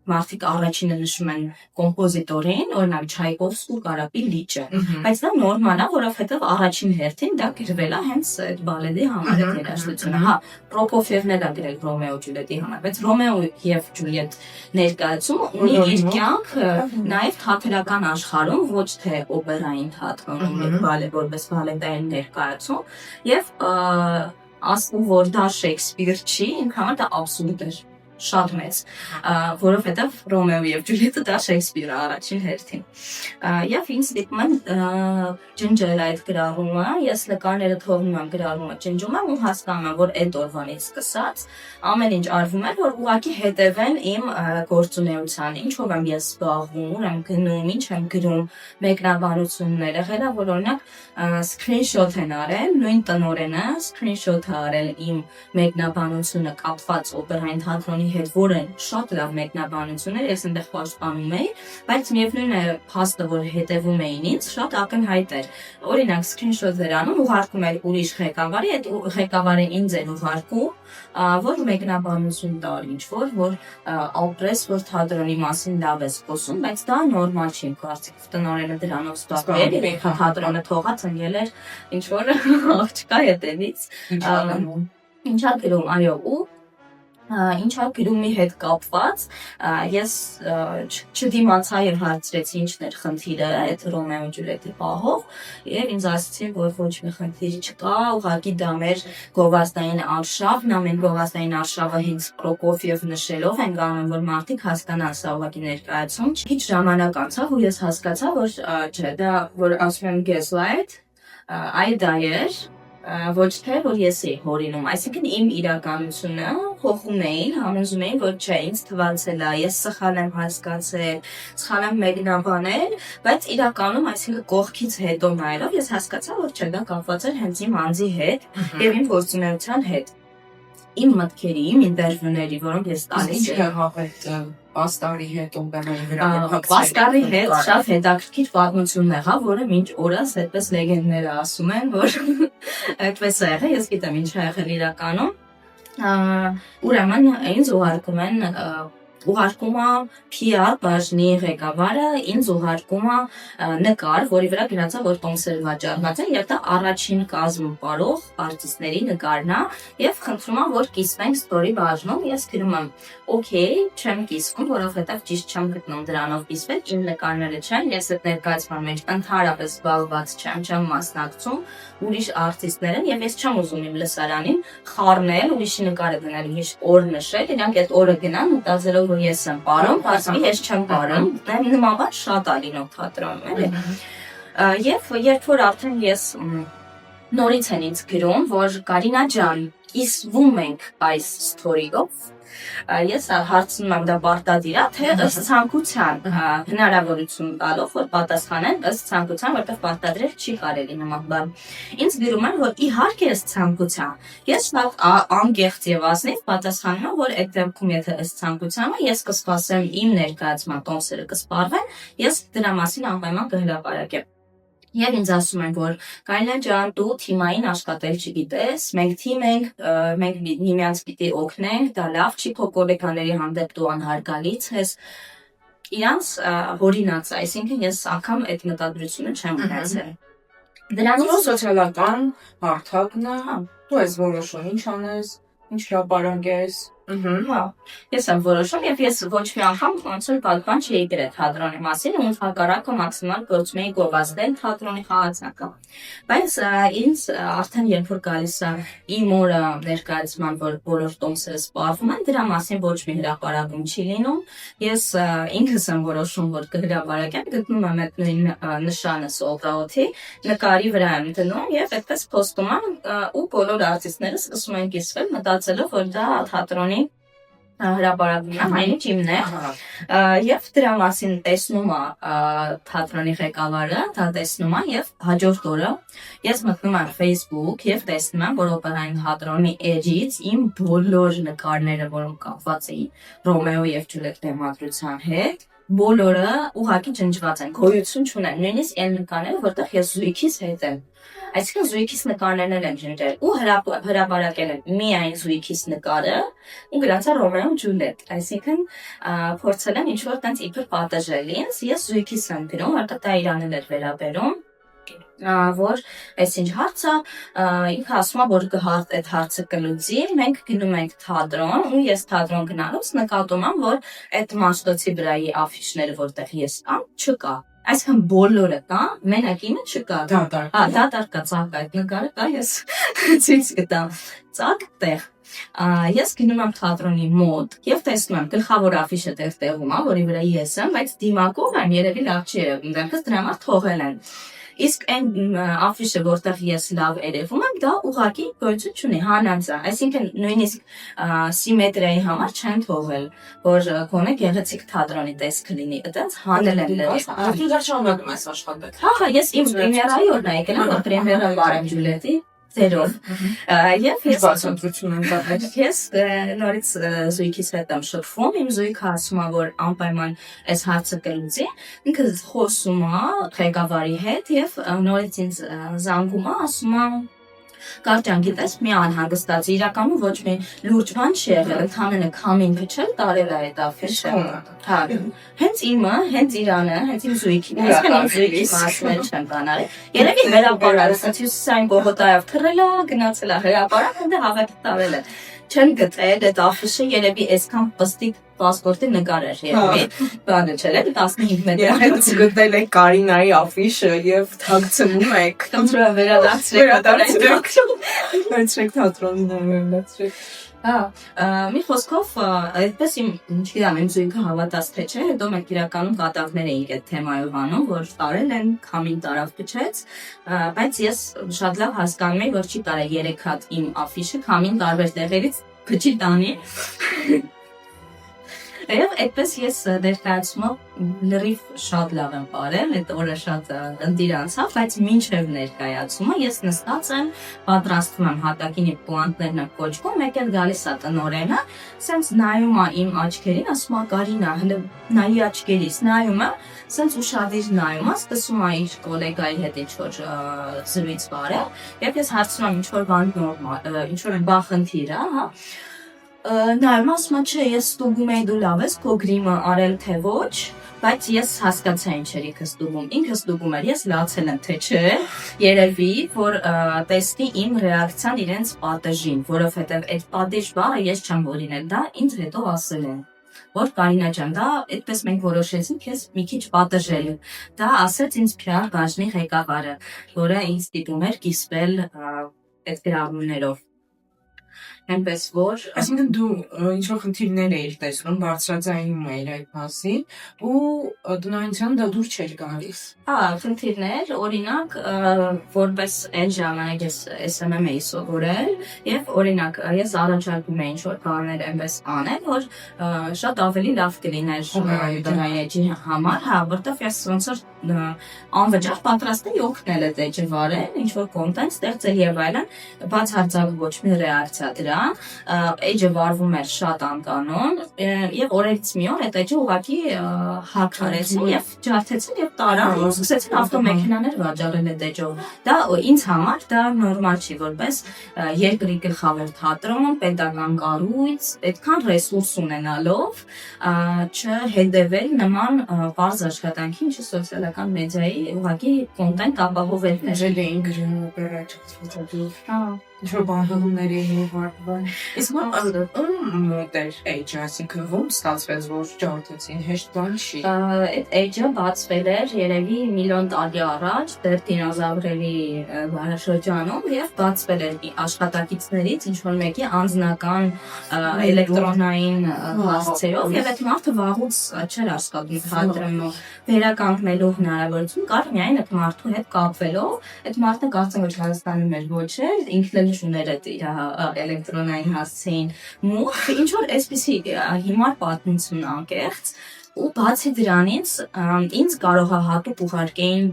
մարդիկ առաջինը նշում են կոմպոզիտորին, օրինակ Չայկովսկու, Կարապի լիճը, բայց դա նորմալ է, որովհետև առաջին հերթին դա գրվել է հենց այդ բալետի համար այդ երաժշտությունը։ Հա, Պրոկոֆիևն էլ է գրել Ռոմեո Ջուլիետի համար, բայց Ռոմեո եւ Ջուլիետ ներկայացումը ունի իր կյանքը նաեւ թատերական աշխարհում, ոչ թե օպերային թատրոնում, որպես բալետային ներկայացում, եւ ասում որ դա Շեքսպիր չի, ինքնաբար դա աբսուրդ էր շատ մեծ, որովհետև Ռոմեո եւ Ջուլիետը դա Շեքսպիրը առաջին հերթին։ Եվ ինձ դիտում են ջնջել այդ գրառումը, ես նկարները թողնում եմ գրառումը ջնջում եմ ու հասկանում եմ, որ այդ օրվանից սկսած ամեն ինչ արվում է, որ ուղղակի հետևեն իմ գործունեությանը, ինչով եմ ես զբաղվում, ուր եմ գնում, ինչ եմ գրում, մեկնաբանություններ եղել է, որ օրինակ screenshot են արել, նույն տնօրենը screenshot է արել իմ մեկնաբանությունը կապված օպերային թատրոնի հետ, որը շատ լավ մեկնաբանություն էր, ես այնտեղ պաշտպանում էի, բայց միևնույն է փաստը, որ հետևում էին ինձ, շատ ակնհայտ էր։ Օրինակ screenshot-եր անում, ուղարկում էր ուրիշ ղեկավարի, այդ ղեկավարը ինձ էր ուղարկում, որ մեկնաբանություն տար ինչ-որ, որ ապրես, որ թատրոնի մասին լավ ես խոսում, բայց դա նորմալ չի, կարծիք տնօրենը դրանով զբաղվել էր, թատրոնը թողած ընկել էր ինչ-որ աղջկա հետևից, ինչա գրում, այո, ու ինչա գրումի հետ կապված, ես չդիմացա եւ հարցրեցի ինչն էր խնդիրը այդ Ռոմեո Ջուլիետի պահով, եւ ինձ ասացին, որ ոչ մի խնդիր չկա, ուղղակի դա մեր գովազդային արշավն, ամեն գովազդային արշավը հենց Պրոկոֆիև նշելով են գանում, որ մարդիկ հասկանան սա ուղղակի ներկայացում։ Քիչ ժամանակ անցավ ու ես հասկացա, որ չէ, դա որ ասում եմ gaslight, այ դա էր ոչ թե որ ես էի հորինում, այսինքն իմ իրականությունը փոխում էին, համոզում էին, որ չէ, ինձ թվացել է, ես սխալ եմ հասկացել, սխալ եմ մեկնաբանել, բայց իրականում, այսինքն կողքից հետո նայելով ես հասկացա, որ չէ, դա կապված էր հենց իմ անձի հետ եւ իմ գործունեության հետ։ Իմ մտքերի, իմ ինտերվյուների, որոնք ես տալիս եմ։ Ինչ եղավ այդ պաստարի հետ օպերայի վրա հակցել։ Պաստարի հետ շատ հետաքրքիր պատմություն եղավ, որը մինչ օրս այդպես լեգենդները ասում են, որ այդպես է եղել, ես գիտեմ ինչ է եղել իրականում։ Ուրեմն ինձ ուղարկում է PR բաժնի ղեկավարը, ինձ ուղարկում է նկար, որի վրա գրած է, որ տոմսեր վաճառված են, եւ դա առաջին կազմում ապարող արտիստների նկարն է, եւ խնդրում է, որ կիսվենք ստորի բաժնում, ես գրում եմ, օքեյ, չեմ կիսվում, որովհետեւ ճիշտ չեմ գտնում դրանով կիսվել, իմ նկարները չեն, ես այդ ներկայացման մեջ ընդհանրապես զբաղված չեմ մասնակցում, ուրիշ արտիստներ են, եւ ես չեմ ուզում իմ լսարանին խառնել, ուրիշի նկարը դնել, ուրիշ օր նշել, իրանք այդ օրը գնան, մտածելով, որ ես եմ պարում, բացի ես չեմ պարում, նման բան շատ է լինում թատրոնում, էլի։ Եվ երբ որ արդեն ես նորից են ինձ գրում, որ Կարինա ջան, կիսվում ենք այս ստորիով, ես հարցնում եմ դա պարտադիր է, թե ըստ ցանկության հնարավորություն տալով, որ պատասխանեն ըստ ցանկության, որտեղ պարտադրել չի կարելի նման բան։ Ինձ գրում են, որ իհարկե ըստ ցանկության։ Ես լավ անկեղծ եւ ազնիվ պատասխանում եմ, որ այդ դեպքում եթե ըստ ցանկության է, ես կսպասեմ իմ ներկայացման տոմսերը կսպառվեն, ես դրա մասին անպայման կհրապարակեմ։ Եվ ինձ ասում են, որ Կարինա ջան, դու թիմային աշխատել չգիտես, մենք թիմ ենք, մենք միմյանց պիտի օգնենք, դա լավ չի, քո գոլեկաների հանդեպ դու անհարգալից ես։ Իրանց հորինած, այսինքն ես անգամ այդ մտադրությունը չեմ ունեցել։ Դրանից սոցիալական հարթակն է, դու ես որոշում ինչ անես, ինչ հրապարակես։ Հա, ես եմ որոշում եւ ես ոչ մի անգամ ոնց որ բան չէի գրել թատրոնի մասին, ու հակառակը մաքսիմալ գործում էի գովազդել թատրոնի խաղացանկը։ Բայց ինձ արդեն երբ որ գալիս է իմ օրը ներկայացման, որ բոլոր տոմսերը սպառվում են, դրա մասին ոչ մի հրապարակում չի լինում։ Ես ինքս եմ որոշում, որ կհրապարակեմ, գտնում եմ այդ նույն նշանը sold out-ի, նկարի վրա եմ դնում եւ այդպես post-ում եմ ու բոլոր արտիստները սկսում են կիսվել, մտածելով, որ դա թատրոնի հրապարակվում է, այն իմն է, եւ դրա մասին տեսնում է թատրոնի ղեկավարը, դա տեսնում է եւ հաջորդ օրը ես մտնում եմ Facebook եւ տեսնում եմ, որ օպերային թատրոնի էջից իմ բոլոր նկարները, որոնք կապված էին Ռոմեո եւ Ջուլիետ բեմադրության հետ, բոլորը ուղղակի ջնջված են, գոյություն չունեն, նույնիսկ այն նկարները, որտեղ ես զույգիս հետ եմ։ Այսինքն զույգիս նկարներն են ջնջել ու հրապարակել են միայն զույգիս նկարը ու գրանցա Ռոմեո ու Ջուլիետ։ Այսինքն փորձել են ինչ-որ տենց իբր պատժել ինձ, ես զույգիս եմ գրում, որտեղ դա Իրանն էր վերաբերում, որ այսինչ հարցը ինքը ասում է, որ այդ հարցը կլուծի, մենք գնում ենք թատրոն ու ես թատրոն գնալուց նկատում եմ, որ այդ մաշտոցի վրայի աֆիշները, որտեղ ես կամ, չկա։ Այսինքն բոլորը կա, մենակ իմը չկա։ Դատարկ կա, ծակ այդ նկարը կա, ես ցույց կտամ։ Ծակ տեղ։ Ես գնում եմ թատրոնի մոտ եւ տեսնում եմ գլխավոր աֆիշը տեղում է, որի վրա ես եմ, բայց դիմակով եմ, երևի լավ չի երևում, դեռ դրա համար թողել են։ Իսկ այն աֆիշը, որտեղ ես լավ երևում եմ, դա ուղղակի գոյություն չունի, հանած է։ Այսինքն նույնիսկ սիմետրիայի համար չեն թողել, որ գոնե գեղեցիկ թատրոնի տեսքը լինի, այդպես հանել են լրիվ։ Դու շարունակում ես աշխատել։ Հա, ես իմ պրեմիերայի օրն եմ եկել, որ պրեմիերա վարեմ Ջուլիետի ձերով։ Եվ ես նորից զույգիս հետ եմ շփվում, իմ զույգը ասում է, որ անպայման այս հարցը կլուծի, ինքը խոսում է ղեկավարի հետ եւ նորից ինձ զանգում է, ասում է Կարճան, գիտես, մի անհանգստացի, իրականում ոչ մի լուրջ բան չի եղել, ընդհանրապես քամին փչել, տարել է այդ աֆիշը։ Հա, հենց իմը, հենց Իրանը, հենց իմ զույգին, այսինքն իմ զույգի մասներ չեմ կանարել։ Երևի հրապարակ, ասած հյուսիսային բողոքայով թռել է, գնացել է հրապարակ, այնտեղ հավաքի տարել է։ Չեմ գտել այդ աֆիշը, երևի այսքան պստիկ պասպորտի նկար էր երևի, բանը չէ, 15 մետր։ Ես գտել եք Կարինայի աֆիշը եւ թաքցնում եք։ Control վերադարձրեք։ Վերցրեք թատրոնին վերադարձրեք։ Հա, մի խոսքով, այդպես չգիտեմ, իմ զույգը հավատաց թե չէ, հետո մենք իրականում կատակներ էինք այդ թեմայով անում, որ տարել են, քամին տարավ փչեց, բայց ես շատ լավ հասկանում եմ, որ չի տարել 3 հատ իմ աֆիշը քամին տարբեր տեղերից փչի տանի։ Եվ այդպես ես ներկայացումով լրիվ շատ լավ եմ πάρել, այդ օրը շատ ընտիր անցավ, բայց մինչև ներկայացումը ես նստած եմ, պատրաստվում եմ հատակին իմ պլանտներն եմ կոչվում, մեկ էլ գալիս է տնօրենը, սենց նայում է իմ աչքերին, ասում է Կարինա, հələ նայի աչքերից, նայում է, սենց ուշադիր նայում է, սկսում է իր գոլեգայի հետ ինչ-որ զրույց վարել, եւ ես հարցնում եմ ինչ-որ բան նորմալ, ինչ-որ բան խնդիր է, հա։ Նայում ասում չէ, ես ստուգում էի դու լավ ես, քո գրիմը արել թե ոչ, բայց ես հասկացա ինչ էր ինքը ստուգում, ինքը ստուգում էր, ես լացել եմ թե չէ, երևի, որ տեսնի իմ ռեակցիան իրենց պատժին, որովհետև այդ պատիժ բառը ես չեմ որինել, դա ինձ հետո ասել են, որ Կարինա ջան, դա այդպես մենք որոշեցինք ես մի քիչ պատժել, դա ասեց ինձ PR բաժնի ղեկավարը, որը ինձ դիտում էր կիսվել այդ գրառումներով։ Այնպես որ այսինքն դու ինչ-որ խնդիրներ էիր տեսնում, բարձրաձայնում էիր այդ մասին ու տնօրենության դա դուր չէր գալիս։ Հա, խնդիրներ, օրինակ, որպես այն ժամանակ ես SMM էի սովորել եւ օրինակ ես առաջարկում էի ինչ-որ բաներ այնպես անել, որ շատ ավելի լավ կլիներ դրայի էջի համար, հա, որտեղ ես ոնց որ անվճար պատրաստ էի օգնել այդ էջը վարել, ինչ-որ կոնտենտ ստեղծել եւ այլն, բացարձակ ոչ մի ռեակցիա դրա էջը վարվում էր շատ անկանոն եւ օրերից մի օր այդ էջը ուղղակի հակարեցին եւ ջարդեցին եւ տարան սկսեցին ավտոմեքենաներ վաճառել այդ էջով դա ինձ համար դա նորմալ չի որպես երկրի գլխավոր թատրոն պետական կառույց այդքան ռեսուրս ունենալով չհետևել նման բարձ աշխատանքի ինչը սոցիալական մեդիայի ուղղակի կոնտենտ ապահովել էր էին գրում օպերատիվ հա ինչ-որ բանվումներ էին վարվում։ Իսկ մոտ էր էջը, այսինքն ում ստացվեց, որ ջարդեցին, հեշտ բան չի։ Այդ էջը բացվել էր երևի միլիոն տարի առաջ, դեռ դինոզավրերի դարաշրջանում եւ բացվել էր աշխատակիցներից ինչ-որ մեկի անձնական էլեկտրոնային հասցեով եւ այդ մարդը վաղուց չէր աշխատում թատրոնում վերականգնելու հնարավորություն կար միայն այդ մարդու հետ կապվելով, այդ մարդը կարծեմ որ Հայաստանում էր ոչ էր, ինքն էլ չուներ այդ իր թատրոնային հասցեին մուխ ինչ որ այսպեսի հիմար պատմություն անկեղծ ու բացի դրանից ինձ կարող է հատուկ ուղարկեին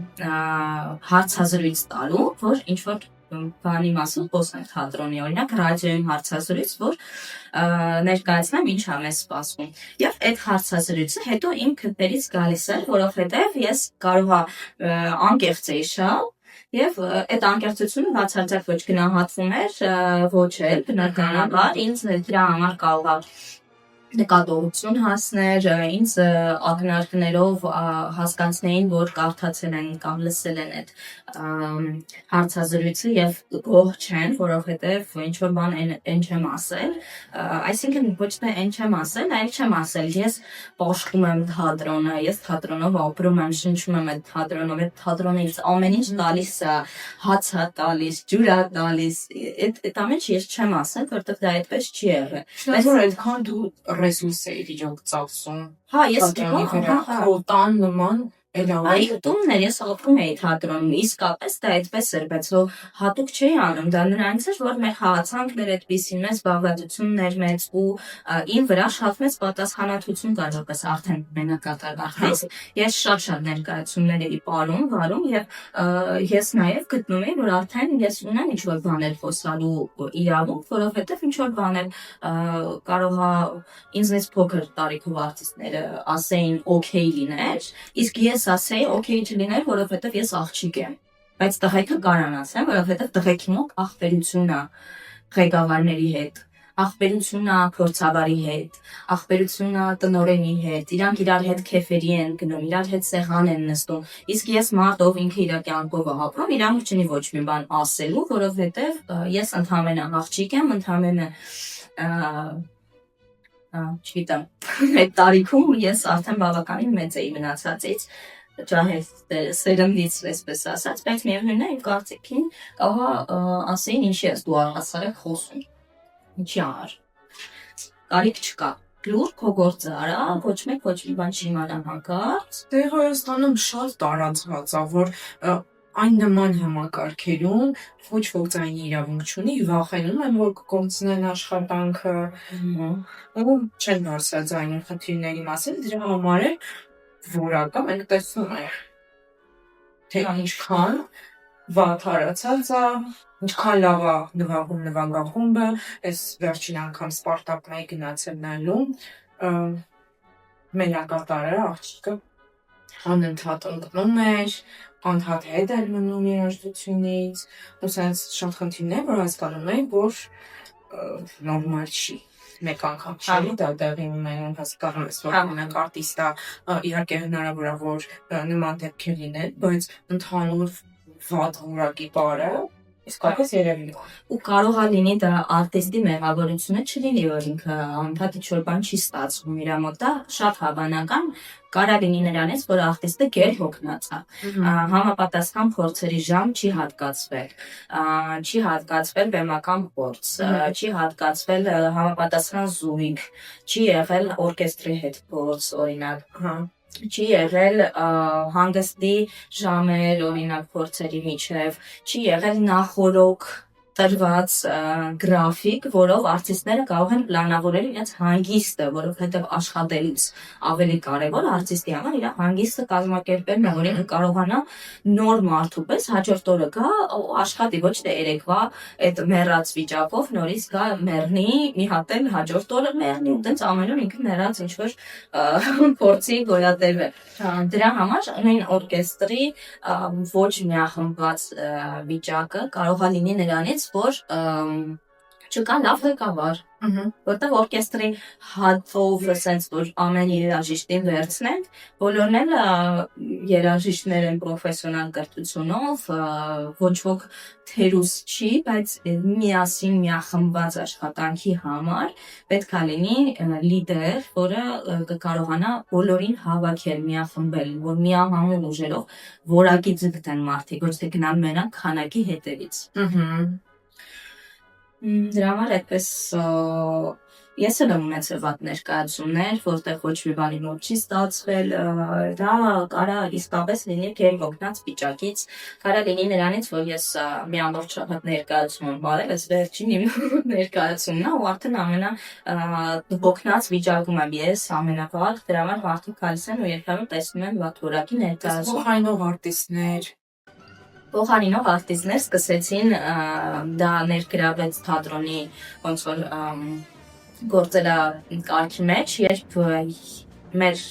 հարցազրույց տալու որ ինչ որ բանի մասով խոսենք թատրոնի օրինակ ռադիոյում հարցազրույց որ ներկայացնեմ ինչ ա մեզ սպասվում եւ այդ հարցազրույցը հետո իմ քրտերից գալիս է որովհետեւ ես կարող է անկեղծ էի շատ Եվ այդ անկեղծությունը բացարձակ ոչ գնահատվում էր, ոչ էլ բնականաբար ինձ դրա համար կարող է նկատողություն հասներ, ինձ ակնարկներով հասկանցնեին, որ կարդացել են կամ լսել են այդ հարցազրույցը եւ գոհ չեն, որովհետեւ ինչ որ բան այն չեմ ասել, այսինքն ոչ թե այն չեմ ասել, այլ չեմ ասել, ես պաշտում եմ թատրոնը, ես թատրոնով ապրում եմ, շնչում եմ այդ թատրոնով, այդ թատրոնը ինձ ամեն ինչ տալիս է, հաց է տալիս, ջուր է տալիս, այդ ամեն ինչ ես չեմ ասել, որովհետեւ դա այդպես չի եղել։ Բայց որ այդքան դու ռեսուրս էի իրոք ծախսում։ Հա, ես տան նման Այո, տուններ ես ապրում էի թատրոնում, իսկապես դա այդպես էր, բայց որ հատուկ չէի անում, դա նրանից էր, որ մեր խաղացանքներ այդպիսին մեծ զբաղվածություններ մեծ ու իմ վրա շատ մեծ պատասխանատվություն կար, որպես արդեն մենակատարված ես շատ ներկայացումներ էի վարում եւ ես նաեւ գտնում էի, որ արդեն ես ունեմ ինչ-որ բաներ խոսալու իրավունք, որովհետեւ ինչ-որ բաներ կարող է ինձնից փոքր տարիքով արտիստները ասեին օքեյ լիներ, իսկ ես ասեի օքեյ չլիներ, որովհետև ես աղջիկ եմ, բայց տղեկը կարան ասեմ, որովհետև տղեկի մոտ ախպերություն է ղեկավարների հետ, ախպերություն է փորձավարի հետ, ախպերություն է տնօրենի հետ, իրանք իրար հետ քեֆերի են գնում, իրար հետ սեղան են նստում, իսկ ես մարդով ինքը իր կյանքով է ապրում, իրանք չունի ոչ մի բան ասելու, որովհետև ես ընդհանրապես աղջիկ եմ, ընդհանրապես չգիտեմ, այդ տարիքում ես արդեն բավականին մեծ էի մնացածից, սերնդից այսպես ասած, բայց միևնույն է իմ կարծիքին կարող ասեին ինչի ես դու առհասարակ եք խոսում, ինչի համար, կարիք չկա, լուր քո գործը արա, ոչ մեկ ոչ մի բան չի իմանան հանկարծ։ Դե Հայաստանում շատ տարածված է, որ այն նման համակարգերում ոչ ոք այն իրավունք չունի, վախենում են, որ կկորցնեն աշխատանքը ու չեն բարձրաձայնում խնդիրների մասին, դրա համար է որակը մենք տեսնում ենք, թե ինչքան վատ հարացած է, ինչքան լավ է նվագում նվագախումբը, այս վերջին անգամ Սպարտակն էի գնացել նայելու, մենակատարը աղջիկը անընդհատ ընկնում էր, անհատ հետ էր մնում երաժշտությունից, ու սենց շատ խնդիրներ, որ հասկանում էի, որ նորմալ չի, մեկ անգամ չի դա տեղի ունենում, հասկանում ես, որ ունենք արտիստա, իհարկե հնարավոր է, որ նման դեպքեր լինեն, բայց ընդհանուր վատ որակի բարը իսկապես երևի է։ Ու կարող է լինի դա արտիստի մեղավորությունը չլինի, որ ինքը անընդհատ ինչ-որ բան չի ստացվում իր մոտ, դա շատ հավանական կարա լինի նրանից, որ արտիստը գերհոգնած է, համապատասխան փորձերի ժամ չի հատկացվել բեմական փորձ, չի հատկացվել համապատասխան զույգ, չի եղել օրկեստրի հետ փորձ, օրինակ, չի եղել հանգստի ժամեր, օրինակ փորձերի միջև, չի եղել նախօրոք տրված գրաֆիկ, որով արտիստները կարող են պլանավորել իրենց հանգիստը, որովհետև աշխատելուց ավելի կարևոր արտիստի համար իր հանգիստը կազմակերպելն է, որ ինքը կարողանա նոր մարդու պես հաջորդ օրը գա ու աշխատի, ոչ թե երեկվա այդ մեռած վիճակով նորից գա մեռնի, մի հատ էլ հաջորդ օրը մեռնի ու տենց ամեն օր ինքը մեռած ինչ-որ փորձի գոյատևել։ Դրա համար նույն օրկեստրի ոչ միախմբված վիճակը կարող է լինի նրանից, որ չկա լավ ղեկավար, որտեղ օրկեստրի հատով սենց որ ամեն երաժիշտին վերցնենք, բոլորն էլ երաժիշտներ են պրոֆեսիոնալ կրթությունով, ոչ ոք թերուս չի, բայց միասին միախմբված աշխատանքի համար պետք է լինի լիդեր, որը կկարողանա բոլորին հավաքել, միախմբել, որ միահամուռ ուժերով որակի ձգտեն մարդիկ, ոչ թե գնան մենակ քանակի հետևից։ Դրա համար այդպես ես էլ եմ ունեցել վատ ներկայացումներ, որտեղ ոչ մի բանի մոտ չի ստացվել, դա կարա իսկապես լինի գերոգնած վիճակից, կարա լինի նրանից, որ ես մի ամբողջ շաբաթ ներկայացում եմ բարել, այս վերջին իմ ներկայացումն է ու արդեն հոգնած վիճակում եմ ես ամենավաղ, դրա համար մարդիկ գալիս են ու երբեմն տեսնում են վատ որակի ներկայացում։ Փոխանցող արտիստներ Փոխարինող արտիստներ սկսեցին դա ներգրավեց թատրոնի ոնց որ գործելա կարգի մեջ, երբ մեր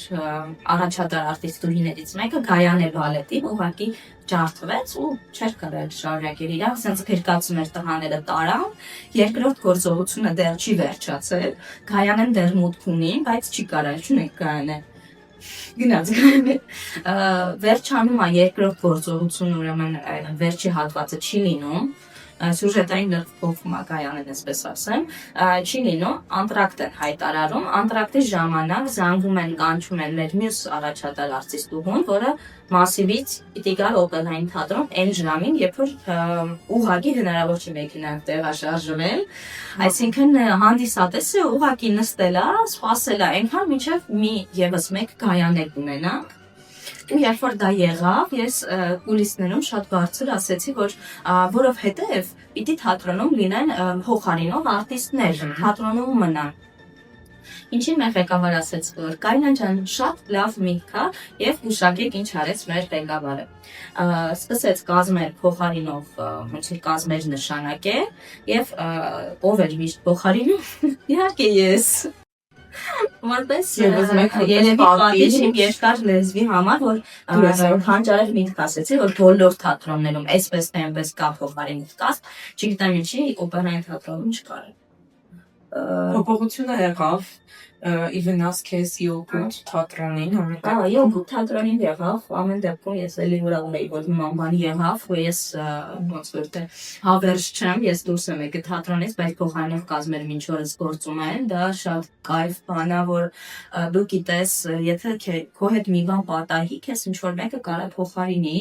առաջատար արտիստուհիներից մեկը Գայանե բալետին ուղղակի ջարդվեց ու չէր կարել շարունակել իրան, ասենց գրկացում էր տղաները տարան, երկրորդ գործողությունը դեռ չի վերջացել, Գայանեն դեռ մուտք ունի, բայց չի կարել, չունեք Գայանե գնաց Գայանե վերջանում է երկրորդ գործողությունը, ուրեմն վերջի հատվածը չի լինում սյուժետային փոխվում է Գայանեն, այսպես ասեմ, չի լինում, անտրակտ են հայտարարում, անտրակտի ժամանակ զանգում են, կանչում են մեր մյուս առաջատար արտիստուհուն, որը մասիվից պիտի գալ օպերային թատրոն այն ժամին, երբ որ ուղղակի հնարավոր չի մեքենայով տեղաշարժվել, այսինքն հանդիսատեսը ուղղակի նստել է, սպասել է այնքան, մինչև մի եւս մեկ Գայանե կունենանք։ Ու երբ որ դա եղավ, ես կուլիսներում շատ բարձր ասեցի, որ որովհետև պիտի թատրոնում լինեն փոխարինող արտիստներ, թատրոնում մնան։ Ինչին մեր ղեկավար ասեց, որ Կարինա ջան, շատ լավ միտք է եւ հուշագիր ինչ արեց մեր ղեկավարը։ Սկսեց կազմեր փոխարինող, ոնց որ կազմեր նշանակել եւ ով էր միշտ փոխարինում։ Իհարկե ես։ Որպես երևի պատիժ իմ երկար լեզվի համար, որ հանճարեղ միտք ասեցի, որ բոլոր թատրոններում այսպես թե այնպես կա փոխարինող կազմ, չգիտեմ ինչի օպերային թատրոնում չկար։ փոփոխությունը եղավ ի վնաս քեզ Յոգուտ թատրոնին, Յոգուտ թատրոնին եղավ, ամեն դեպքում ես էլի ուրախ էի, որ նման բան եղավ, ու ես ոնց որ թե հավերժ չեմ, ես դուրս եմ եկել թատրոնից, բայց փոխարինող կազմեր մինչ օրս գործում են, դա շատ կայֆ բան է, որ դու գիտես, եթե քո հետ մի բան պատահի, քեզ ինչ որ մեկը կարա փոխարինի,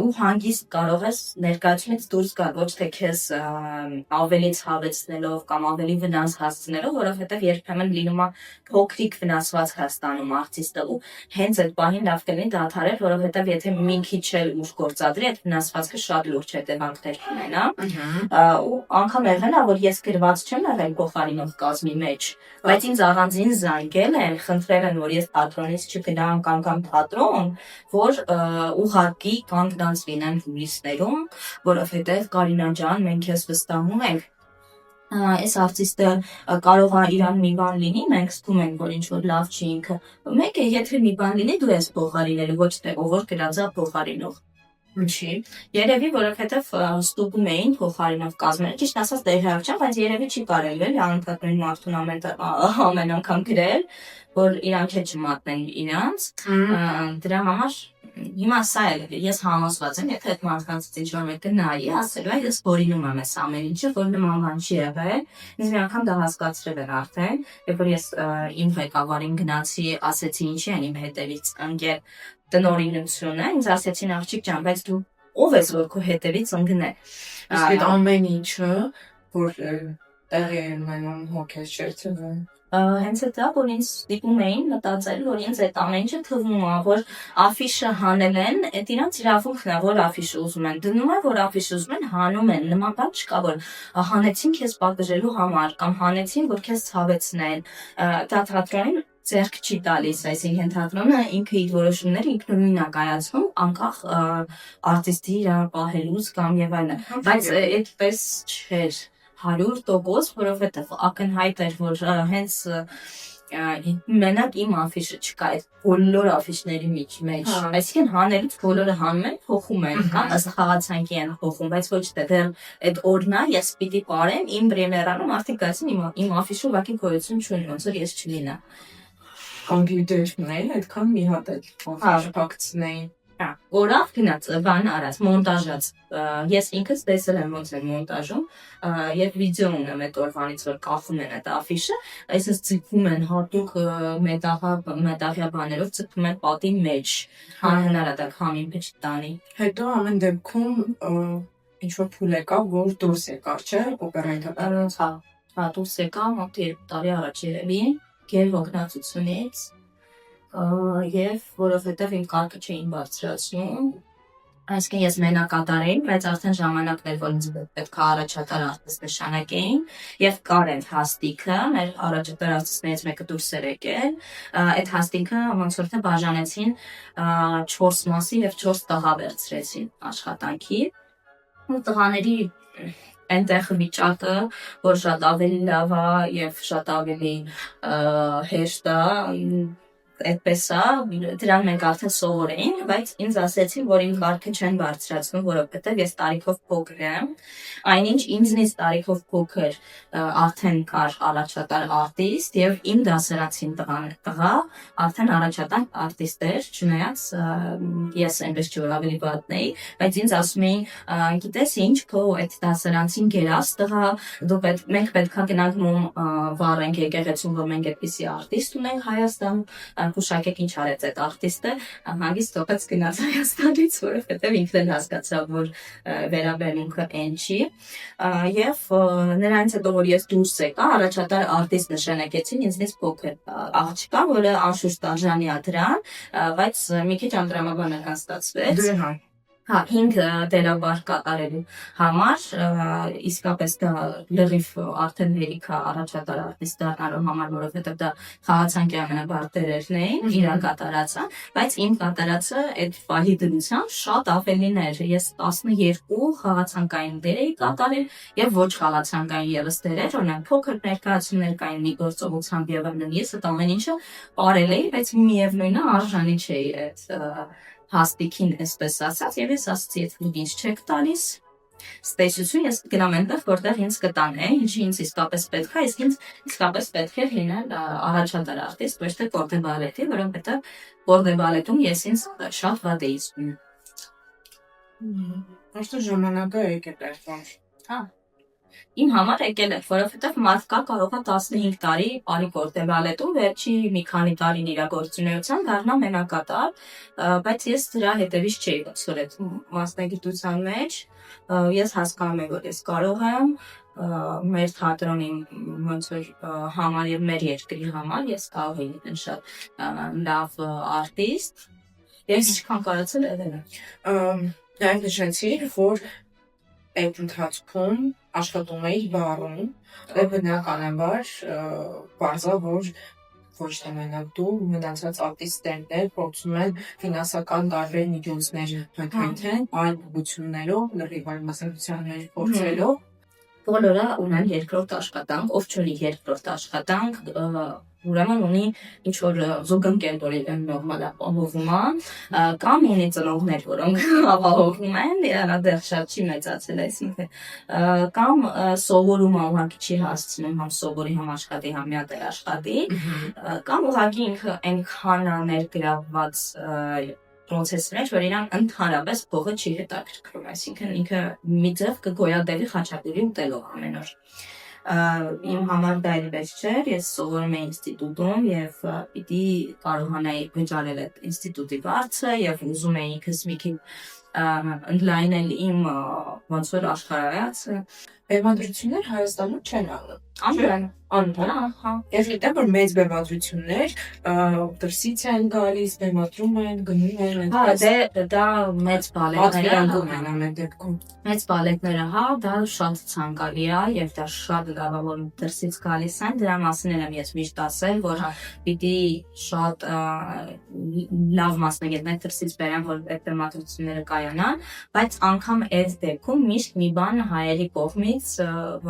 ու հանգիստ կարող ես ներկայացումից դուրս գալ, ոչ թե քեզ ավելի ցավեցնելով կամ ավելի վնաս հասցնելով, որովհետև երբեմն լինում է փոքրիկ վնասված հաստանում արտիստը ու հենց այդ պահին լավ կլինի դադարել, որովհետև եթե մի քիչ էլ ուժ գործադրի, այդ վնասվածքը շատ լուրջ հետևանքներ կունենա։ Ու անգամ եղել է, որ ես գրված չեմ եղել փոխարինող կազմի մեջ, բայց ինձ առանձին զանգել են, խնդրել են, որ ես թատրոնից չգնամ կամ թատրոն, որ ուղղակի կանգնած լինեմ հյուրիսներում, որովհետև Կարինա ջան, մենք քեզ վստահում ենք այս արտիստը կարող է իրան մի բան լինի, մենք զգում ենք, որ ինչ-որ լավ չի ինքը։ Մեկ է, եթե մի բան լինի, դու ես փոխարինելու, ոչ թե ով որ գրած է փոխարինող։ Ինչի։ Երևի, որովհետև ստուգում էին փոխարինող կազմերը, ճիշտ ասած դերհավ չեմ, բայց երևի չի կարելի էլի անընդհատ նույն մարդուն ամեն անգամ գրել, որ իրանք էլ չմատնեն իրանց։ Դրա համար հիմա սա էլ ես համոզված եմ, եթե այդ մարդկանց ինչ-որ մեկը նայի, ասելու է, ես հորինում եմ այս ամեն ինչը, որ նման բան չի եղել, ինձ մի անգամ դա հասկացրել են արդեն, երբ որ ես իմ ղեկավարին գնացի, ասեցի ինչի են իմ հետևից ընկել տնօրինությունը, ինձ ասեցին աղջիկ ջան, բայց դու ով ես որ քո հետևից ընկնել։ Իսկ այդ ամեն ինչը, որ տեղի է ունենում հոգեզ չերթվում։ Հենց դա, որ ինձ ստիպում էին մտածել, որ ինձ այդ ամեն ինչը թվում է, որ աֆիշը հանել են, այդ իրանց իրավունքն է, որ աֆիշը ուզում են դնում են, որ աֆիշը ուզում են հանում են, նման բան չկա, որ հանեցին քեզ պատժելու համար կամ հանեցին, որ քեզ ցավեցնեն, դա թատրոնին ձեռք չի տալիս, այսինքն թատրոնը ինքը իր որոշումները ինքնուրույն է կայացնում, անկախ արտիստի իրար պահելուց կամ եւ այլն, բայց այդպես չէր 100%, որովհետև ակնհայտ էր, որ հենց մենակ իմ աֆիշը չկա այդ բոլոր աֆիշների մեջ, այսինքն հանելուց բոլորը հանում են, փոխում են, կամ ըստ խաղացանկի են փոխում, բայց ոչ թե դեռ այդ օրն է, ես պիտի πάρեմ իմ պրեմիերանում արդեն գացին իմ աֆիշը ուղղակի գոյություն չունի, ոնց որ ես չլինա։ Կոմպյուտերն այդքան մի հատ այդ աֆիշը փակցնեին։ Օրավ գնաց, բան արած, մոնտաժած, ես ինքս տեսել եմ ոնց են մոնտաժում, եւ վիդեո ունեմ այդ օրվանից, որ կախում են այդ աֆիշը, այսպես ձգվում են հատուկ մետաղյա բաներով ձգվում են պատի մեջ, անհնար է դա քամին փչի տանի։ Հետո ամեն դեպքում ինչ որ փուլ եկավ, որ դուրս եկավ, չէ՞, օպերայից։ Հա, դուրս եկա մոտ 2 տարի առաջ երևի, գերհոգնածությունից, եւ որովհետեւ իմ կարգը չէին բարձրացնում, այսինքն ես մենակատար էի, բայց արդեն ժամանակն էր, որ ինձ պետք է առաջատար արտիստ նշանակեին, եւ կար այդ հաստիքը, մեր առաջատար արտիստներից մեկը դուրս էր եկել, այդ հաստիքը ոնց որ թե բաժանեցին 4 մասի եւ 4 տղա վերցրեցին աշխատանքի, ու տղաների այնտեղ վիճակը, որ շատ ավելի լավ է եւ շատ ավելի հեշտ է, այդպես է, դրան մենք արդեն սովոր էինք, բայց ինձ ասեցին, որ իմ կարգը չեն բարձրացնում, որովհետև ես տարիքով փոքր եմ, այնինչ ինձնից տարիքով փոքր արդեն կար առաջատար արտիստ եւ իմ դասարանցին տղա արդեն առաջատար արտիստ էր, չնայած ես այնպես չէ որ ավելի վատն էի, բայց ինձ ասում էին, գիտես ինչ, քո այդ դասարանցին գերաս տղա, մենք պետքա գնանք վառենք եկեղեցում, որ մենք այդպիսի արտիստ ունենք Հայաստան, Հուշակեք ինչ արեց այդ արտիստը, հանգիստ թողեց գնաց Հայաստանից, որովհետև ինքն էլ հասկացավ, որ վերաբերմունքը այն չի, եւ նրանից հետո որ ես դուրս եկա, առաջատար արտիստ նշանակեցին ինձնից փոքր աղջկա, որը անշուշտ արժանի է դրան, բայց մի քիչ անդրամաբանական ստացվեց։ Հա, 5 դերաբար կատարելու համար, իսկապես դա լրիվ արդեն հերիք է առաջատար արտիստ դառնալու համար, որովհետև դա խաղացանկի ամենաբարդ դերերն էին, իրան կատարածը, բայց իմ կատարածը այդ պահի դրությամբ շատ ավելին էր, ես 12 խաղացանկային դեր էի կատարել եւ ոչ խաղացանկային ևս դերեր, օրինակ փոքր ներկայացումներ կային մի գործողությամբ եւ այլն, ես այդ ամեն ինչը ապրել էի, բայց միևնույնն է արժանի չէի այդ հաստիքին այսպես ասած, եւ ես ասացի, եթե ինձ չեք տալիս ստեսություն, ես գնամ այնտեղ, որտեղ ինձ կտանե, ինչի ինձ իսկապես պետք է, իսկ ինձ իսկապես պետք է լինել առաջատար արտիստ, ոչ թե կորդե բալետի, որովհետեւ կորդե բալետում ես ինձ շատ վատ էի զգում։ Просто ժամանակը եկել է, հա։ Իմ համար եկել է, որովհետև մարդկա կարող է 15 տարի արի կորդե բալետում, վերջի մի քանի տարին իր գործունեության դառնա մենակատար, բայց ես դրա հետևից չէի ոնցոր այդ մասնագիտության մեջ, ես հասկանում եմ, որ ես կարող եմ մեր թատրոնի ոնց որ համար եւ մեր երկրի համար ես կարող եմ լինել շատ լավ արտիստ, ես ինչքան կարողացել եմ Նաև նշեցի, որ այդ ընթացքում աշխատում էի բառում, բնականաբար բարձա, որ ոչ թե մենակ դու, մնացած արտիստներն փորձում են ֆինանսական տարբեր միջոցներ հայթայթել, այլ ուղղություններով, լրիվ այլ մասնագիտություններ փորձելով, բոլորը ունեն երկրորդ աշխատանք, ով չունի երկրորդ աշխատանք, ուրեմն ունի ինչ որ զուգընկեր, որ իրեն նորմալ ապահովում է, կամ ունի ծնողներ, որոնք ապահովում են, նա դեռ շատ չի մեծացել, այսինքն, կամ սովորում է ուղղակի չի հասցնում համ սովորի, համ աշխատի, համ մի հատ աշխատի, կամ ուղղակի ինքը այնքան ներգրավված պրոցեսներ մեջ, որ իրան ընդհանրապես փողը չի հետաքրքրում, այսինքն ինքը մի ձև կգոյատևի խաչակուրի ուտելով ամեն օր։ Իմ համար դա այլևս չէր, ես սովորում էի ինստիտուտում եւ պիտի կարողանայի վճարել այդ ինստիտուտի վարձը եւ ուզում էի ինքս մի քիչ ընդլայնել իմ ոնց որ աշխարհայացը։ Բեմադրություններ Հայաստանում չեն անում։ Անընդհատ, հա։ Ես գիտեմ, որ մեծ բեմադրություններ դրսից են գալիս, բեմադրում են, գնում են, հա, դա մեծ բալետները են ամեն դեպքում։ Մեծ բալետները, հա, դա շատ ցանկալի է եւ դա շատ լավ է, որ դրսից գալիս են, դրա մասին եմ ես միշտ ասել, որ պիտի շատ լավ մասնագետներ դրսից բերեն, որ այդ բեմադրությունները կայանան, բայց անգամ այդ դեպքում միշտ մի բան հայերի կողմից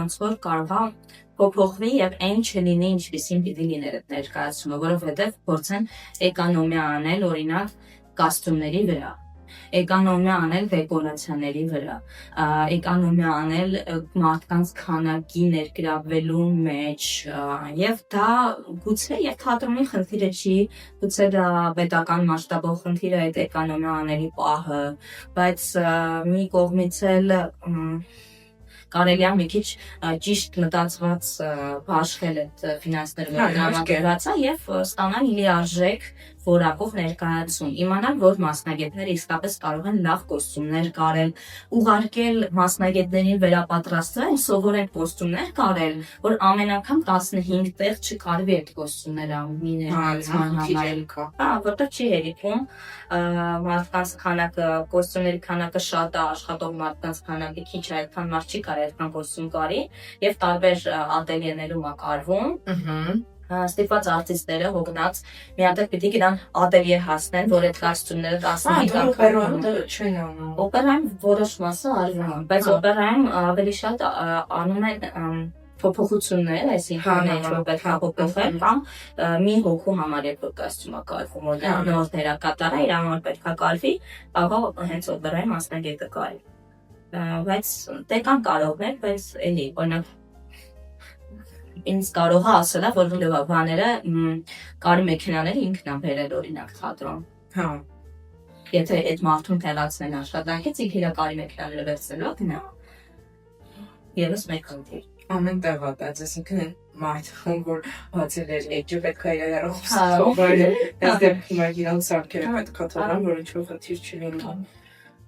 ոնց որ կարող է փոփոխվի եւ այն չլինի ինչպեսին պիտի լիներ այդ ներկայացումը, որովհետեւ փորձեն էկոնոմիա անել օրինակ կոստյումների վրա, էկոնոմիա անել դեկորացիաների վրա, էկոնոմիա անել մարդկանց քանակի ներգրավելու մեջ եւ դա գուցե եւ թատրոնի խնդիրը չի, գուցե դա պետական մասշտաբով խնդիր է այդ էկոնոմիա անելի պահը, բայց մի կողմից էլ կարելի է մի քիչ ճիշտ մտածված բաշխել այդ ֆինանսները, որ տրամադրված է եւ ստանալ լիարժեք որակով ներկայացում, իմանալ, որ մասնագետները իսկապես կարող են լավ կոստյումներ կարել, ուղարկել մասնագետներին վերապատրաստել, սովորել կոստյումներ կարել, որ ամեն անգամ 15 տեղ չկարվի այդ կոստյումները մի ներկայացման համար, որտեղ չի հերիքում մարդկանց քանակը, կոստյումների քանակը շատ է, աշխատող մարդկանց քանակը քիչ է, այդքան մարդ չի կարելի այդքան կոստյում կարի, եւ տարբեր ատելյեներում է կարվում։ Ստիպված արտիստները հոգնած մի հատ պիտի գնան ատելյե հասնեն, որ այդ կոստյումները 15 անգամ չեն անում։ Օպերայում որոշ մասը արվում է, բայց օպերայում ավելի շատ անում են փոփոխություններ, այսինքն ինչ-որ պետք է փոփոխել կամ մի հոգու համար երբ կոստյումը կարվում, որ նոր դերակատարը իր համար պետք է կարվի, ապա հենց օպերայի մասնագետը կարի։ Բայց դե կան կարողներ, բայց էլի, օրինակ ինձ կարող է ասել, որ լավաբաները կարի մեքենաները ինքն է բերել օրինակ թատրոն։ Հա։ Եթե այդ մարդուն թելացնեն աշխատանքից, ինքը իր կարի մեքենաները վերցնելու գնա։ Եվս մեկ խնդիր։ Ամեն տեղ է դա, այսինքն մարդը որ բացել էր էջը պետք է իրարով սովորել, այս դեպքում իրանց սարքերը պետք է թողան, որ ինչ-որ խնդիր չլինի։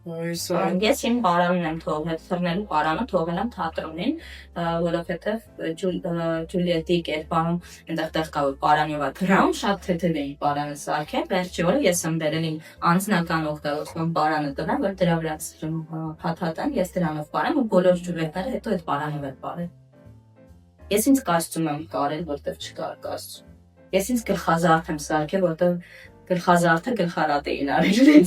Ես իմ պարանն եմ թողել, թռնելու պարանը թողել եմ թատրոնին, որովհետև Ջուլիետի կերպարում այնտեղ կա որ պարանով է թռնում, շատ թեթև էի պարանը սարքել, վերջի օրը ես եմ բերել իմ անձնական օգտագործման պարանը տվեմ, որ դրա վրա փաթաթան, ես դրանով պարեմ ու բոլոր Ջուլիետները հետո այդ պարանով եմ պարել։ Ես ինձ կոստյում եմ կարել, որտեղ չկար կոստյում։ Ես ինձ գլխազարդ եմ սարքել, որտեղ գլխազարդը գլխարատ էին արել,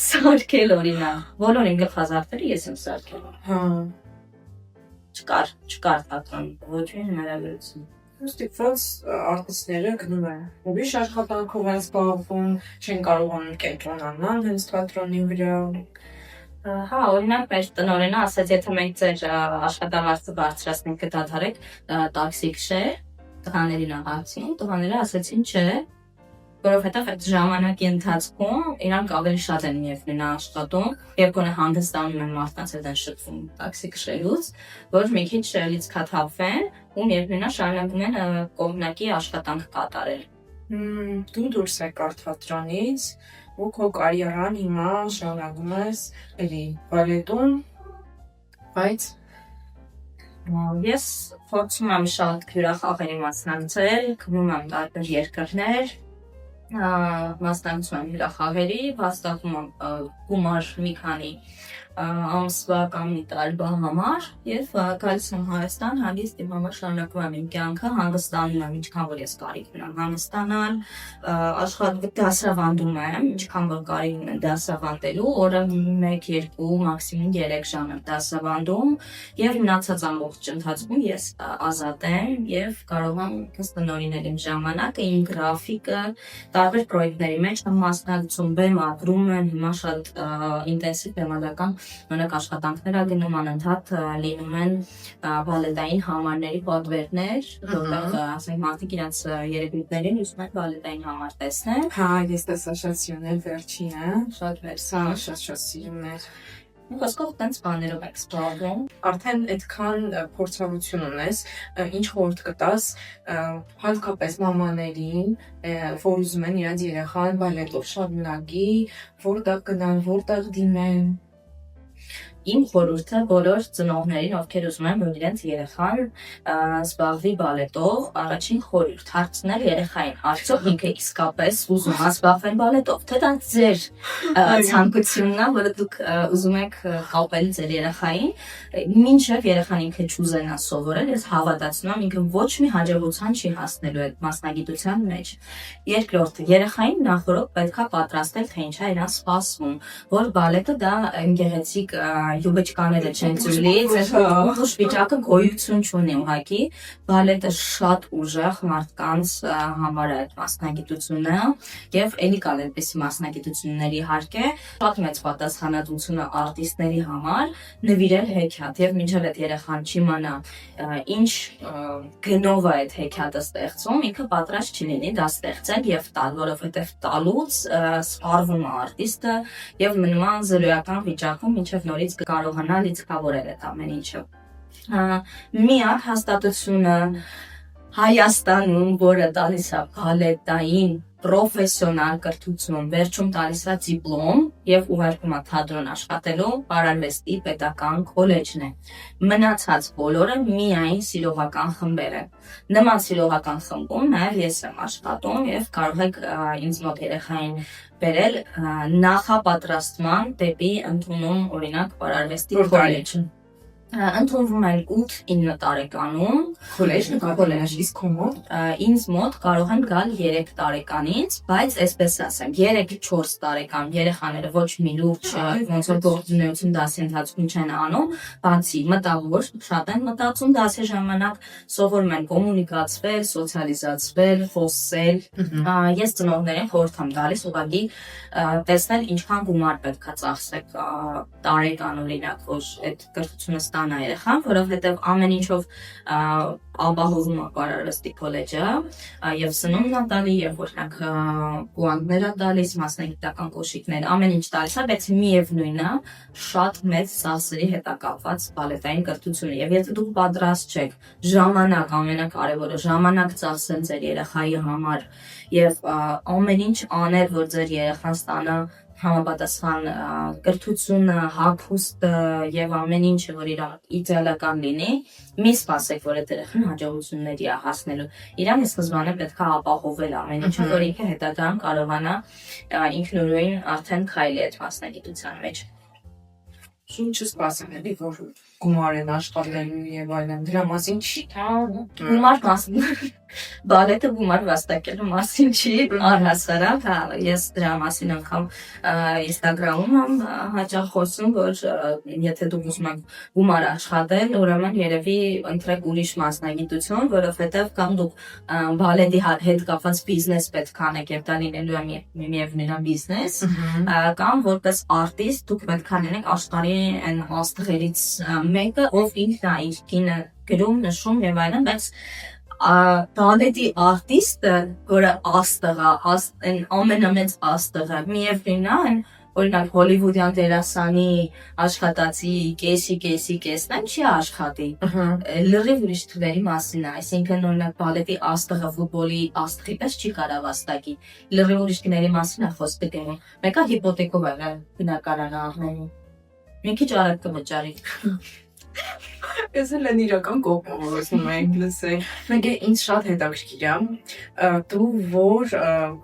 սարքել օրինակ։ Բոլորին գլխազարդերը ես եմ սարքել։ Հա։ Չկար թատրոն, ոչ մի հնարավորություն։ Ստիպված արտիստները գնում են ուրիշ աշխատանքով են զբաղվում, չեն կարողանում կենտրոնանալ հենց թատրոնի վրա։ Հա, օրինակ մեր տնօրենը ասաց, եթե մենք ձեր աշխատավարձը բարձրացնենք կդադարեք տաքսի քշել, տղաներին աղացին, տղաները ասացին չէ, որովհետև այդ ժամանակի ընթացքում իրանք ավելի շատ են միևնույն աշխատում, երբ գոնե հանգստանում են մարդկանց հետ են շփվում տաքսի քշելուց, որ մի քիչ լիցքաթափվեն ու միևնույնն շարունակում են կողմնակի աշխատանք կատարել։ Դու դուրս եկար թատրոնից ու քո կարիերան հիմա շարունակում ես էլի բալետում, բայց ես փորձում եմ շատ հյուրախաղերի մասնակցել, գնում եմ տարբեր երկրներ, մասնակցում եմ հյուրախաղերի, վաստակում եմ գումար մի քանի ամսվա կամ մի տարվա համար եւ գալիս եմ Հայաստան, հանգիստ իմ համար շարունակում եմ իմ կյանքը, հանգստանում եմ ինչքան որ ես կարիք ունեմ հանգստանալ, դասավանդում եմ, ինչքան որ կարիք ունեմ դասավանդելու, օրը 1-2, մաքսիմում 3 ժամ եմ դասավանդում եւ մնացած ամբողջ ընթացքում ես ազատ եմ եւ կարող եմ տնօրինել իմ ժամանակը, իմ գրաֆիկը, տարբեր պրոյեկտների մեջ եմ մասնակցում, բեմ ապրում եմ, հիմա շատ ինտենսիվ բեմադրական Նույնակ աշխատանքներ գնում անընդհատ լինում են բալետային համարների պատվերներ, որտեղ ասենք մարդիկ իրենց երեգույթներին ուզում են բալետային համար տեսնել։ Հա, ես տեսա շատ սիրուն վերջինը, շատ վերսա, շատ սիրուն էր։ Խոսքով տենց բաներով եք զբաղվում։ Արդեն այդքան փորձառություն ունես, ինչ խորհուրդ կտաս հատկապես մամաներին, որ ուզում են իրենց երեխան բալետով շարունակի, որտեղ գնան, որտեղ դիմեն։ Իմ խորհուրդը բոլոր ծնողներին, ովքեր ուզում են, որ իրենց երեխան զբաղվի բալետով, առաջին խորհուրդ հարցնել երեխային, արդյոք ինքը իսկապես ուզում է զբաղվել բալետով, թե դա ձեր ցանկությունն է, որը դուք ուզում եք կապել ձեր երեխային, մինչև երեխան ինքը չուզենա սովորել, ես հավատացնում եմ, ինքը ոչ մի հաջողության չի հասնելու այդ մասնագիտության մեջ։ Երկրորդը, երեխային նախորդ պետք է պատրաստել, թե ինչ է իրան սպասվում, որ բալետը դա գեղեցիկ յուբեչկաները չեն ծուլից, ուժ վիճակը գոյություն չունի ուղղակի, բալետը շատ ուժեղ մարդկանց համար է այդ մասնագիտությունը եւ էլի կան այդպիսի մասնագիտությունների իհարկե, շատ մեծ պատասխանատվություն է արտիստների համար նվիրել հեքիաթ եւ մինչեւ այդ երեխան չիմանա ինչ գնով է այդ հեքիաթը ստեղծում, ինքը պատրաստ չի լինի դա ստեղծել եւ տալ, որովհետեւ տալուց սպառվում է արտիստը եւ մնում է զրոյական վիճակում մինչեւ նորից կարողանալ լիցքավորել այդ ամեն ինչը։ Միակ հաստատությունը Հայաստանում, որը տալիս է բալետային պրոֆեսիոնալ կրթություն, վերջում տալիս է դիպլոմ եւ ուղարկում է թատրոն աշխատելու Պարարվեստի պետական քոլեջն է։ Մնացած բոլորը միայն սիրողական խմբեր են։ Նման սիրողական խմբում նաեւ ես եմ աշխատում եւ կարող եք ինձ մոտ երեխային բերել նախապատրաստման դեպի ընդունում օրինակ Պարարվեստի քոլեջ։ Ընդունվում են 8-9 տարեկանում Քոլեջ, իսկ կոմոդ ինձ մոտ կարող են գալ 3 տարեկանից, բայց այսպես ասեմ, 3-4 տարեկան երեխաները ոչ մի լուրջ ոնց որ գործունեություն դասի ընթացքում չեն անում, բացի մտավոր, շատ են մտածում դասի ժամանակ, սովորում են կոմունիկացվել, սոցիալիզացվել, խոսել։ Ես ծնողներին խորհուրդ եմ տալիս ուղղակի տեսնել ինչքան գումար պետք է ծախսեք տարեկան օրինակ, որ այդ կրթությունը ստանա երեխան, որովհետև ամեն ինչով ապահովում է Պարարվեստի քոլեջը եւ սնունդն է տալի եւ օրինակ բուանքներ է տալիս, մասնագիտական կոշիկներ, ամեն ինչ տալիս է, բայց միևնույնն է շատ մեծ սասերի հետ է կապված բալետային կրթությունը եւ եթե դուք պատրաստ չեք ժամանակ ամենակարևորը ժամանակ ծախսել ձեր երեխայի համար եւ ամեն ինչ անել, որ ձեր երեխան ստանա համապատասխան կրթությունը, հագուստը եւ ամեն ինչը, որ իր իդեալական լինի, մի սպասեք, որ այդ երեխան հաջողությունների է հասնելու։ Իրան սկզբանե պետք է ապահովել ամեն ինչը, որ ինքը հետագայում կարողանա ինքնուրույն արդեն քայլի այդ մասնագիտության մեջ։ Ինչ սպասեմ էլի, որ գումար են աշխատելու եւ այլն, դրա մասին չի։ Գումար մասին բալետը գումար վաստակելու մասին չի, առհասարակ, ես դրա մասին անգամ Instagram-ում եմ հաճախ խոսում, որ եթե դուք ուզում եք գումար աշխատել, ուրեմն երևի ընտրեք ուրիշ մասնագիտություն, որովհետև կամ դուք բալետի հետ կապված բիզնես պետք է անեք եւ դա լինելու է միևնույն բիզնես, կամ որպես արտիստ դուք պետք է լինեք աշխարհի այն աստղերից մեկը, ով ինքն է իր կինը գրում, նշում եւ այլն, բայց բալետի արտիստը, որը աստղը, այն ամենամեծ աստղը, միևնույնն է, օրինակ հոլիվուդյան դերասանի աշխատածի կեսն չի աշխատի։ Լրիվ ուրիշ թվերի մասին է, այսինքն օրինակ բալետի աստղը ֆուտբոլի աստղի պես չի կարող վաստակի։ Լրիվ ուրիշ գների մասին է խոսքը գնում։ Մեկը հիպոթեկով է բնակարանը աղմելու։ Մի քիչ արագ կվճարի։ Ես էլ իրական կողմում եմ լսել։ Մեկ ինձ շատ հետաքրքիր է, դու որ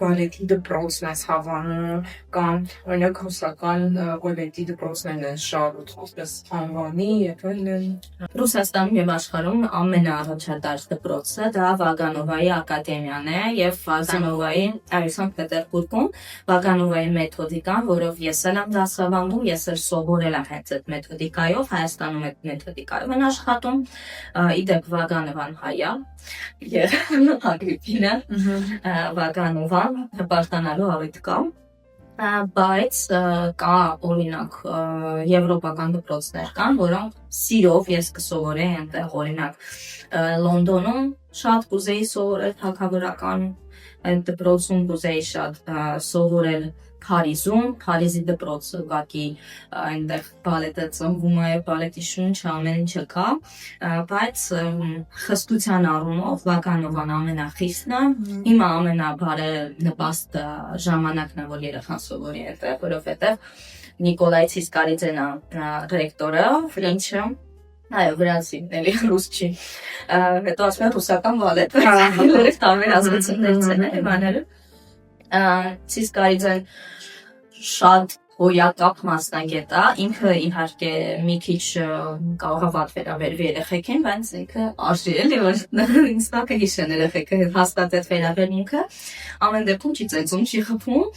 բալետի դպրոցն ես հավանում կամ օրինակ հուսական բալետի դպրոցներն են շատ այսպես անվանի եղել են Ռուսաստանում եւ աշխարհում ամենաառաջադարձ դպրոցը դա Վագանովայի ակադեմիան է եւ Վագանովայի Սանկտ Պետերբուրգում Վագանովայի մեթոդիկան, որով ես էլ եմ դասավանդում, ես էլ սովորել եմ հենց այդ մեթոդիկայով, Հայաստանում այդ մեթոդիկայով են աշխատում, իդեպ Վագանովան հայա եւ Ագրիպինը Վագանովան հպարտանալու առիթ կա, բայց կա օրինակ եվրոպական դպրոցներ կան, որոնք սիրով ես կսովորեի այնտեղ օրինակ Լոնդոնում շատ կուզեի սովորել թագավորական դպրոցում կուզեի շատ սովորել Փարիզի դպրոցը ուղղակի այնտեղ բալետը ծնվում է, բալետի շունչը ամեն ինչը կա, բայց խստության առումով Վագանովան ամենախիստն է, հիմա ամենաբարը նպաստ ժամանակն է, որ երեխան սովորի այդտեղ, որովհետև Նիկոլայ Ցիսկարիձեն է ռեկտորը, ֆրենչը, այո, վրանսի, էլի ռուս չի, հետո ասում են ռուսական բալետ, լրիվ տարբեր ազգություններից են իմանալու, Ցիսկարիձեն շատ հոյակապ մասնագետ է, ինքը իհարկե մի քիչ կարող է վատ վերաբերվի երեխեքին, բայց ինքը արժի էլի, որ ինձ տակը հիշեն երեխեքը հաստատ այդ վերաբերմունքը, ամեն դեպքում չի ծեծում, չի խփում,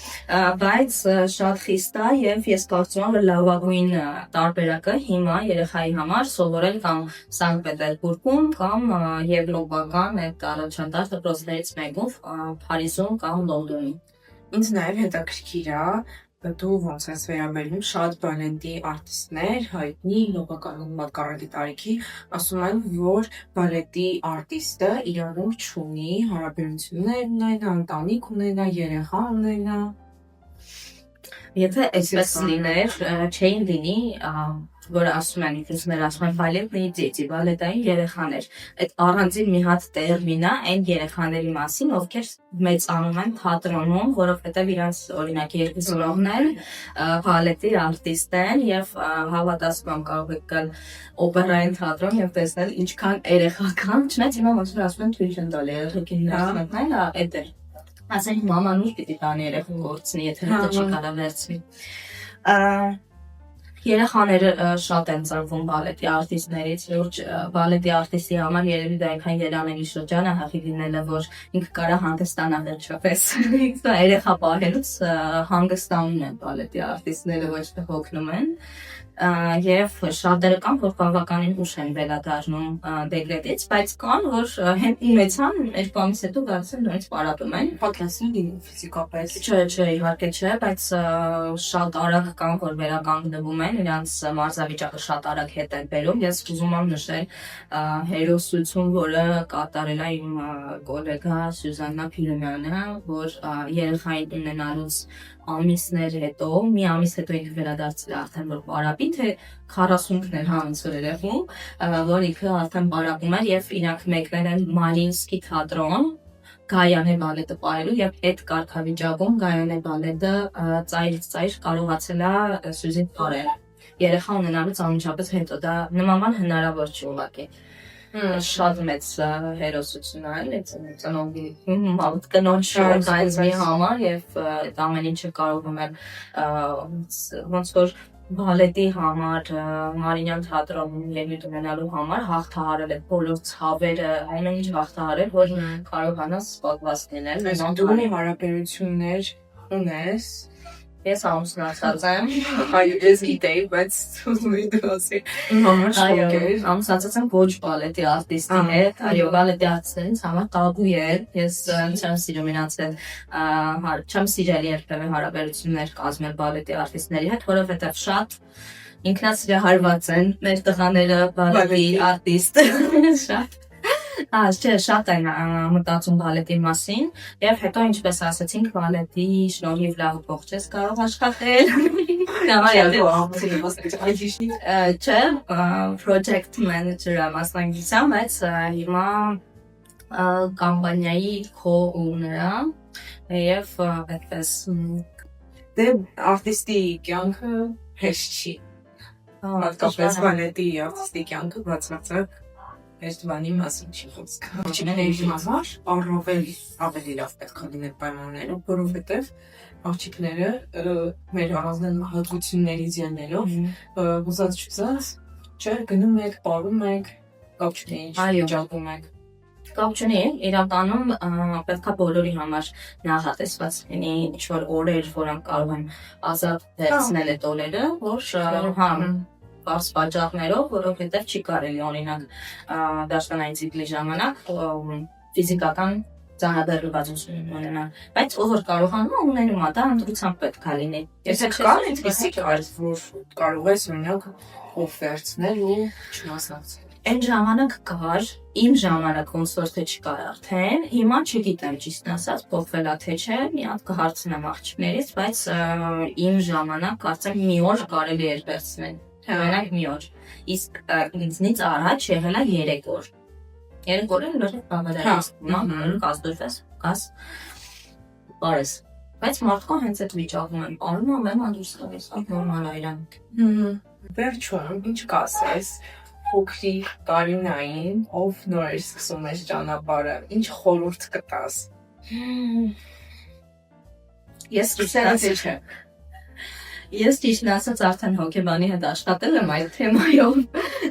բայց շատ խիստ է եւ ես կարծում եմ, որ լավագույն տարբերակը հիմա երեխայի համար սովորել կամ Սանկտ Պետերբուրգում կամ եվրոպական այդ առաջադարձ դպրոցներից մեկում Փարիզում կամ Լոնդոնում։ Ինձ նաև հետաքրքիր է դու ոնց ես վերաբերվում շատ բալետի արտիստներ, հայտնի լոկալական մակարելի տարիքի, ասում են, որ բալետի արտիստը իրավունք չունի հարաբերություններ ունենա, ընտանիք ունենա, երեխա ունենա։ Եթե այսպես լիներ, չէին լինի որը ասում են ինքնուսներ ասում են բալետնի դիեթի, բալետային երեխաներ։ Այդ առանձին մի հատ տերմին է այն երեխաների մասին, ովքեր մեծանում են թատրոնում, որովհետև իրանց օրինակ երգիծողներ բալետի արտիստ են եւ հավատացում կարող եք գալ օպերային թատրոն եւ տեսնել ինչքան երեխական, չնայած հիմա ոնց որ ասում են tuition տալ երեխեքին ներսնելն է, այդ է։ Ասենք մաման ուշ պիտի տանի երեխան գործնի, եթե հետո չի կարա վերցնի։ Երեխաները շատ են ծնվում բալետի արտիստներից, լուրջ բալետի արտիստի համար երևի դա այնքան երանելի շրջան է հախի լինելը, որ ինքը կարա հանգստանա վերջապես։ Դա երեխա պահելուց հանգստանում են բալետի արտիստները, ոչ թե հոգնում են։ Եվ շատերը կան, որ բավականին ուշ են վերադառնում դեգրեդից, բայց կան, որ հենց ունեցան, երկու ամիս հետո գալիս են նորից պարապում են։ Պատրաստվում լինի ֆիզիկապես։ Չէ, իհարկե չէ, բայց շատ արագ կան, որ վերականգնվում են, իրանց մարզավիճակը շատ արագ հետ են բերում։ Ես ուզում եմ նշել հերոսություն, որը կատարել է իմ գոլեգա Սյուզաննա Փիրոմյանը, որ երեխային ունենալուց ամիսներ հետո, մի ամիս հետո ինքը վերադարձել է արդեն որ պարապի, թե 40-ն էր հանց որ երևում, որ ինքը արդեն պարապում էր եւ իրանք մեկնել են Մարինսկի թատրոն, Գայանե բալետը պահելու եւ այդ կարգավիճակում Գայանե բալետը ծայր կարողացել է Սյուզին տարել։ Երեխա ունենալուց անմիջապես հետո դա նմանվան հնարավոր չի ուղղակի։ Շատ մեծ հերոսություն է, այդ ծնողի կնոջ օրգանիզմի համար եւ այդ ամեն ինչը կարողում են ոնց որ բալետի համար Մարինյան թատրոնում ելույթ ունենալու համար հաղթահարել այդ բոլոր ցավերը, ամեն ինչ հաղթահարել, որ կարողանաս պատված լինել։ Դու մի հարաբերություններ ունես։ Ես ամուսնացած եմ։ Այո, ես գիտեի, բայց ուզում եի դու ասի։ Համար շոկ էր։ Ամուսնացած եմ ոչ բալետի արտիստի հետ, այո, բալետի արտիստներից համար տաբու է։ Ես չեմ սիրում իրանցել, չեմ սիրել երբևէ հարաբերություններ կազմել բալետի արտիստների հետ, որովհետև շատ ինքնասիրահարված են մեր տղաները բալետի արտիստ։ Շատ չէ, շատ են մտածում բալետի մասին եւ հետո ինչպես ասացինք բալետի շնորհիվ լավ փող չես կարող աշխատել։ Չէ, project manager-ը մասնագիտությամբ, բայց հիմա կամպանիայի co-owner-ը եւ այդպես դե արտիստի կյանքը հեշտ չի։ Հատկապես բալետի արտիստի կյանքը բացարձակ Այս բանի մասին չի խոսքը։ Աղջիկների համար առավել ավելի լավ պետք է լինեն պայմանները, որովհետև աղջիկները մեր առանձնահատկություններից ելնելով ուզած չուզած չէ գնում եք, ապրում եք, կապ չունի ինչ վիճակում եք։ Կապ չունի, իրականում պետք է բոլորի համար նախատեսված լինի ինչ-որ օրեր, որոնք կարող են ազատ վերցնել այդ օրերը, որ բարձ պատճառներով, որովհետև չի կարելի օրինակ դաշնային ցիկլի ժամանակ ֆիզիկական ծանրաբեռնվածություն ունենալ, բայց ով որ կարողանում ունենում է, դա ընտրությամբ պետք է լինի։ Եթե կան այդպիսի կարգ, որ կարող ես օրինակ օֆերտներ ու չմասնակցել։ Այն ժամանակ կար, իմ ժամանակ ոնց որ թե չկար արդեն, հիմա չգիտեմ ճիշտ ասած, փոխվել է թե չէ, մի հատ կհարցնեմ աղջիկներից, բայց իմ ժամանակ կարծեմ մի օր կարելի էր վերցնել։ Մենակ մի օր, իսկ ինձնից առաջ եղել է 3 օր։ 3 օրը լրիվ բավարար կազդուրվես, կաս բարես։ Բայց մարդկա հենց այդ վիճակում են պարում ամեն անդուրս տալիս, այդ նորմալ է իրանք։ Վերջում, ինչ կասես, փոքրիկ Կարինային, ով նոր էր սկսում այս ճանապարհը, ինչ խորհուրդ կտաս։ Ես չէ։ Ես ճիշտ ասած արդեն հոգեբանի հետ աշխատել եմ այդ թեմայով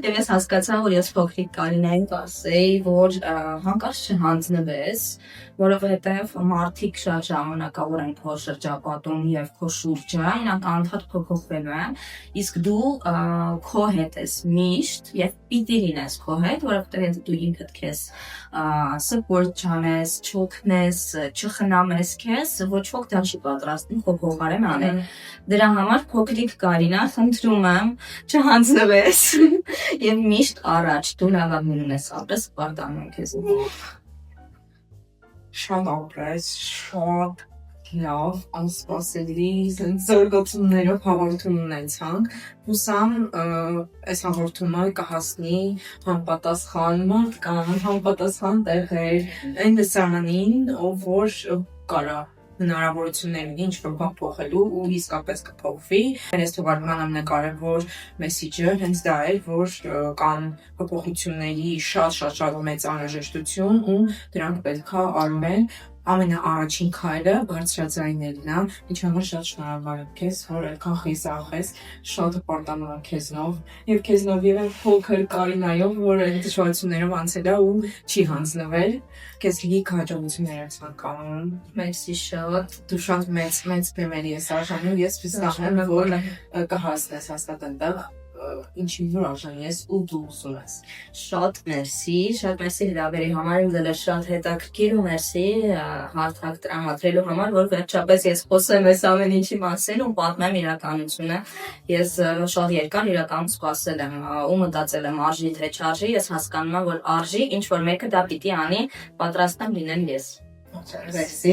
եւ ես հասկացա, որ ես փոքրիկ Կարինային կասեի, որ հանկարծ չհանձնվես, որովհետեւ մարդիկ շատ ժամանակավոր են քո շրջապատում եւ քո շուրջը, իրանք անդադ փոփոխվելու են, իսկ դու քո հետ ես միշտ եւ պիտի լինես քո հետ, որովհետեւ եթե դու ինքդ քեզ support չանես, չօգնես, չխնամես քեզ, ոչ ոք դա չի պատրաստվում քո փոխարեն անել։ Դրա համար փոքրիկ Կարինա, խնդրում եմ, չհանձնվես եւ միշտ առաջ դու լավագույնն ունես, ապրես պարտանում քեզ։ Շատ ապրես, շատ լավ, անսպասելի, զարգացումներով հաղորդում ունեցանք։ Հուսամ այս հաղորդումը կհասնի համապատասխան մարդկան, համապատասխան տեղեր, այն լսարանին, ով որ կարա հնարավորություններ ունի ինչ-որ բան փոխելու ու իսկապես կփոխվի։ Այս թողարկման ամենակարևոր մեսիջը հենց դա էր, որ կան փոփոխությունների շատ մեծ անհրաժեշտություն ու դրանք պետքա արվեն ամենաառաջին քայլը բարձրաձայնելն է, ինչ համար շատ շնորհակալ եմ քեզ, որ այդքան խիզախ ես, շատ պարտանում եմ քեզնով եւ քեզնով եւ այն փոքր Կարինայով, որ այդ դժվարություններով անցել է ու չի հանձնվել, քեզ լիք հաջողություններ եմ ցանկանում։ Մերսի շատ։ Դու շատ մեծ բեմերի ես արժանի ու ես վստահ եմ, որ կհասնես հաստատ այնտեղ ինչի որ արժանի ես ու դու ուզում ես։ Շատ մերսի հրավերի համար, ինձ էլ շատ հետաքրքիր ու մերսի հարթակ տրամադրելու համար, որ վերջապես ես խոսեմ այս ամեն ինչի մասին ու պատմեմ իրականությունը։ Ես շատ երկար իրականում սպասել եմ ու մտածել եմ արժի թե չարժի, ես հասկանում եմ, որ արժի, ինչ որ մեկը դա պիտի անի, պատրաստ եմ լինել ես։ Մերսի։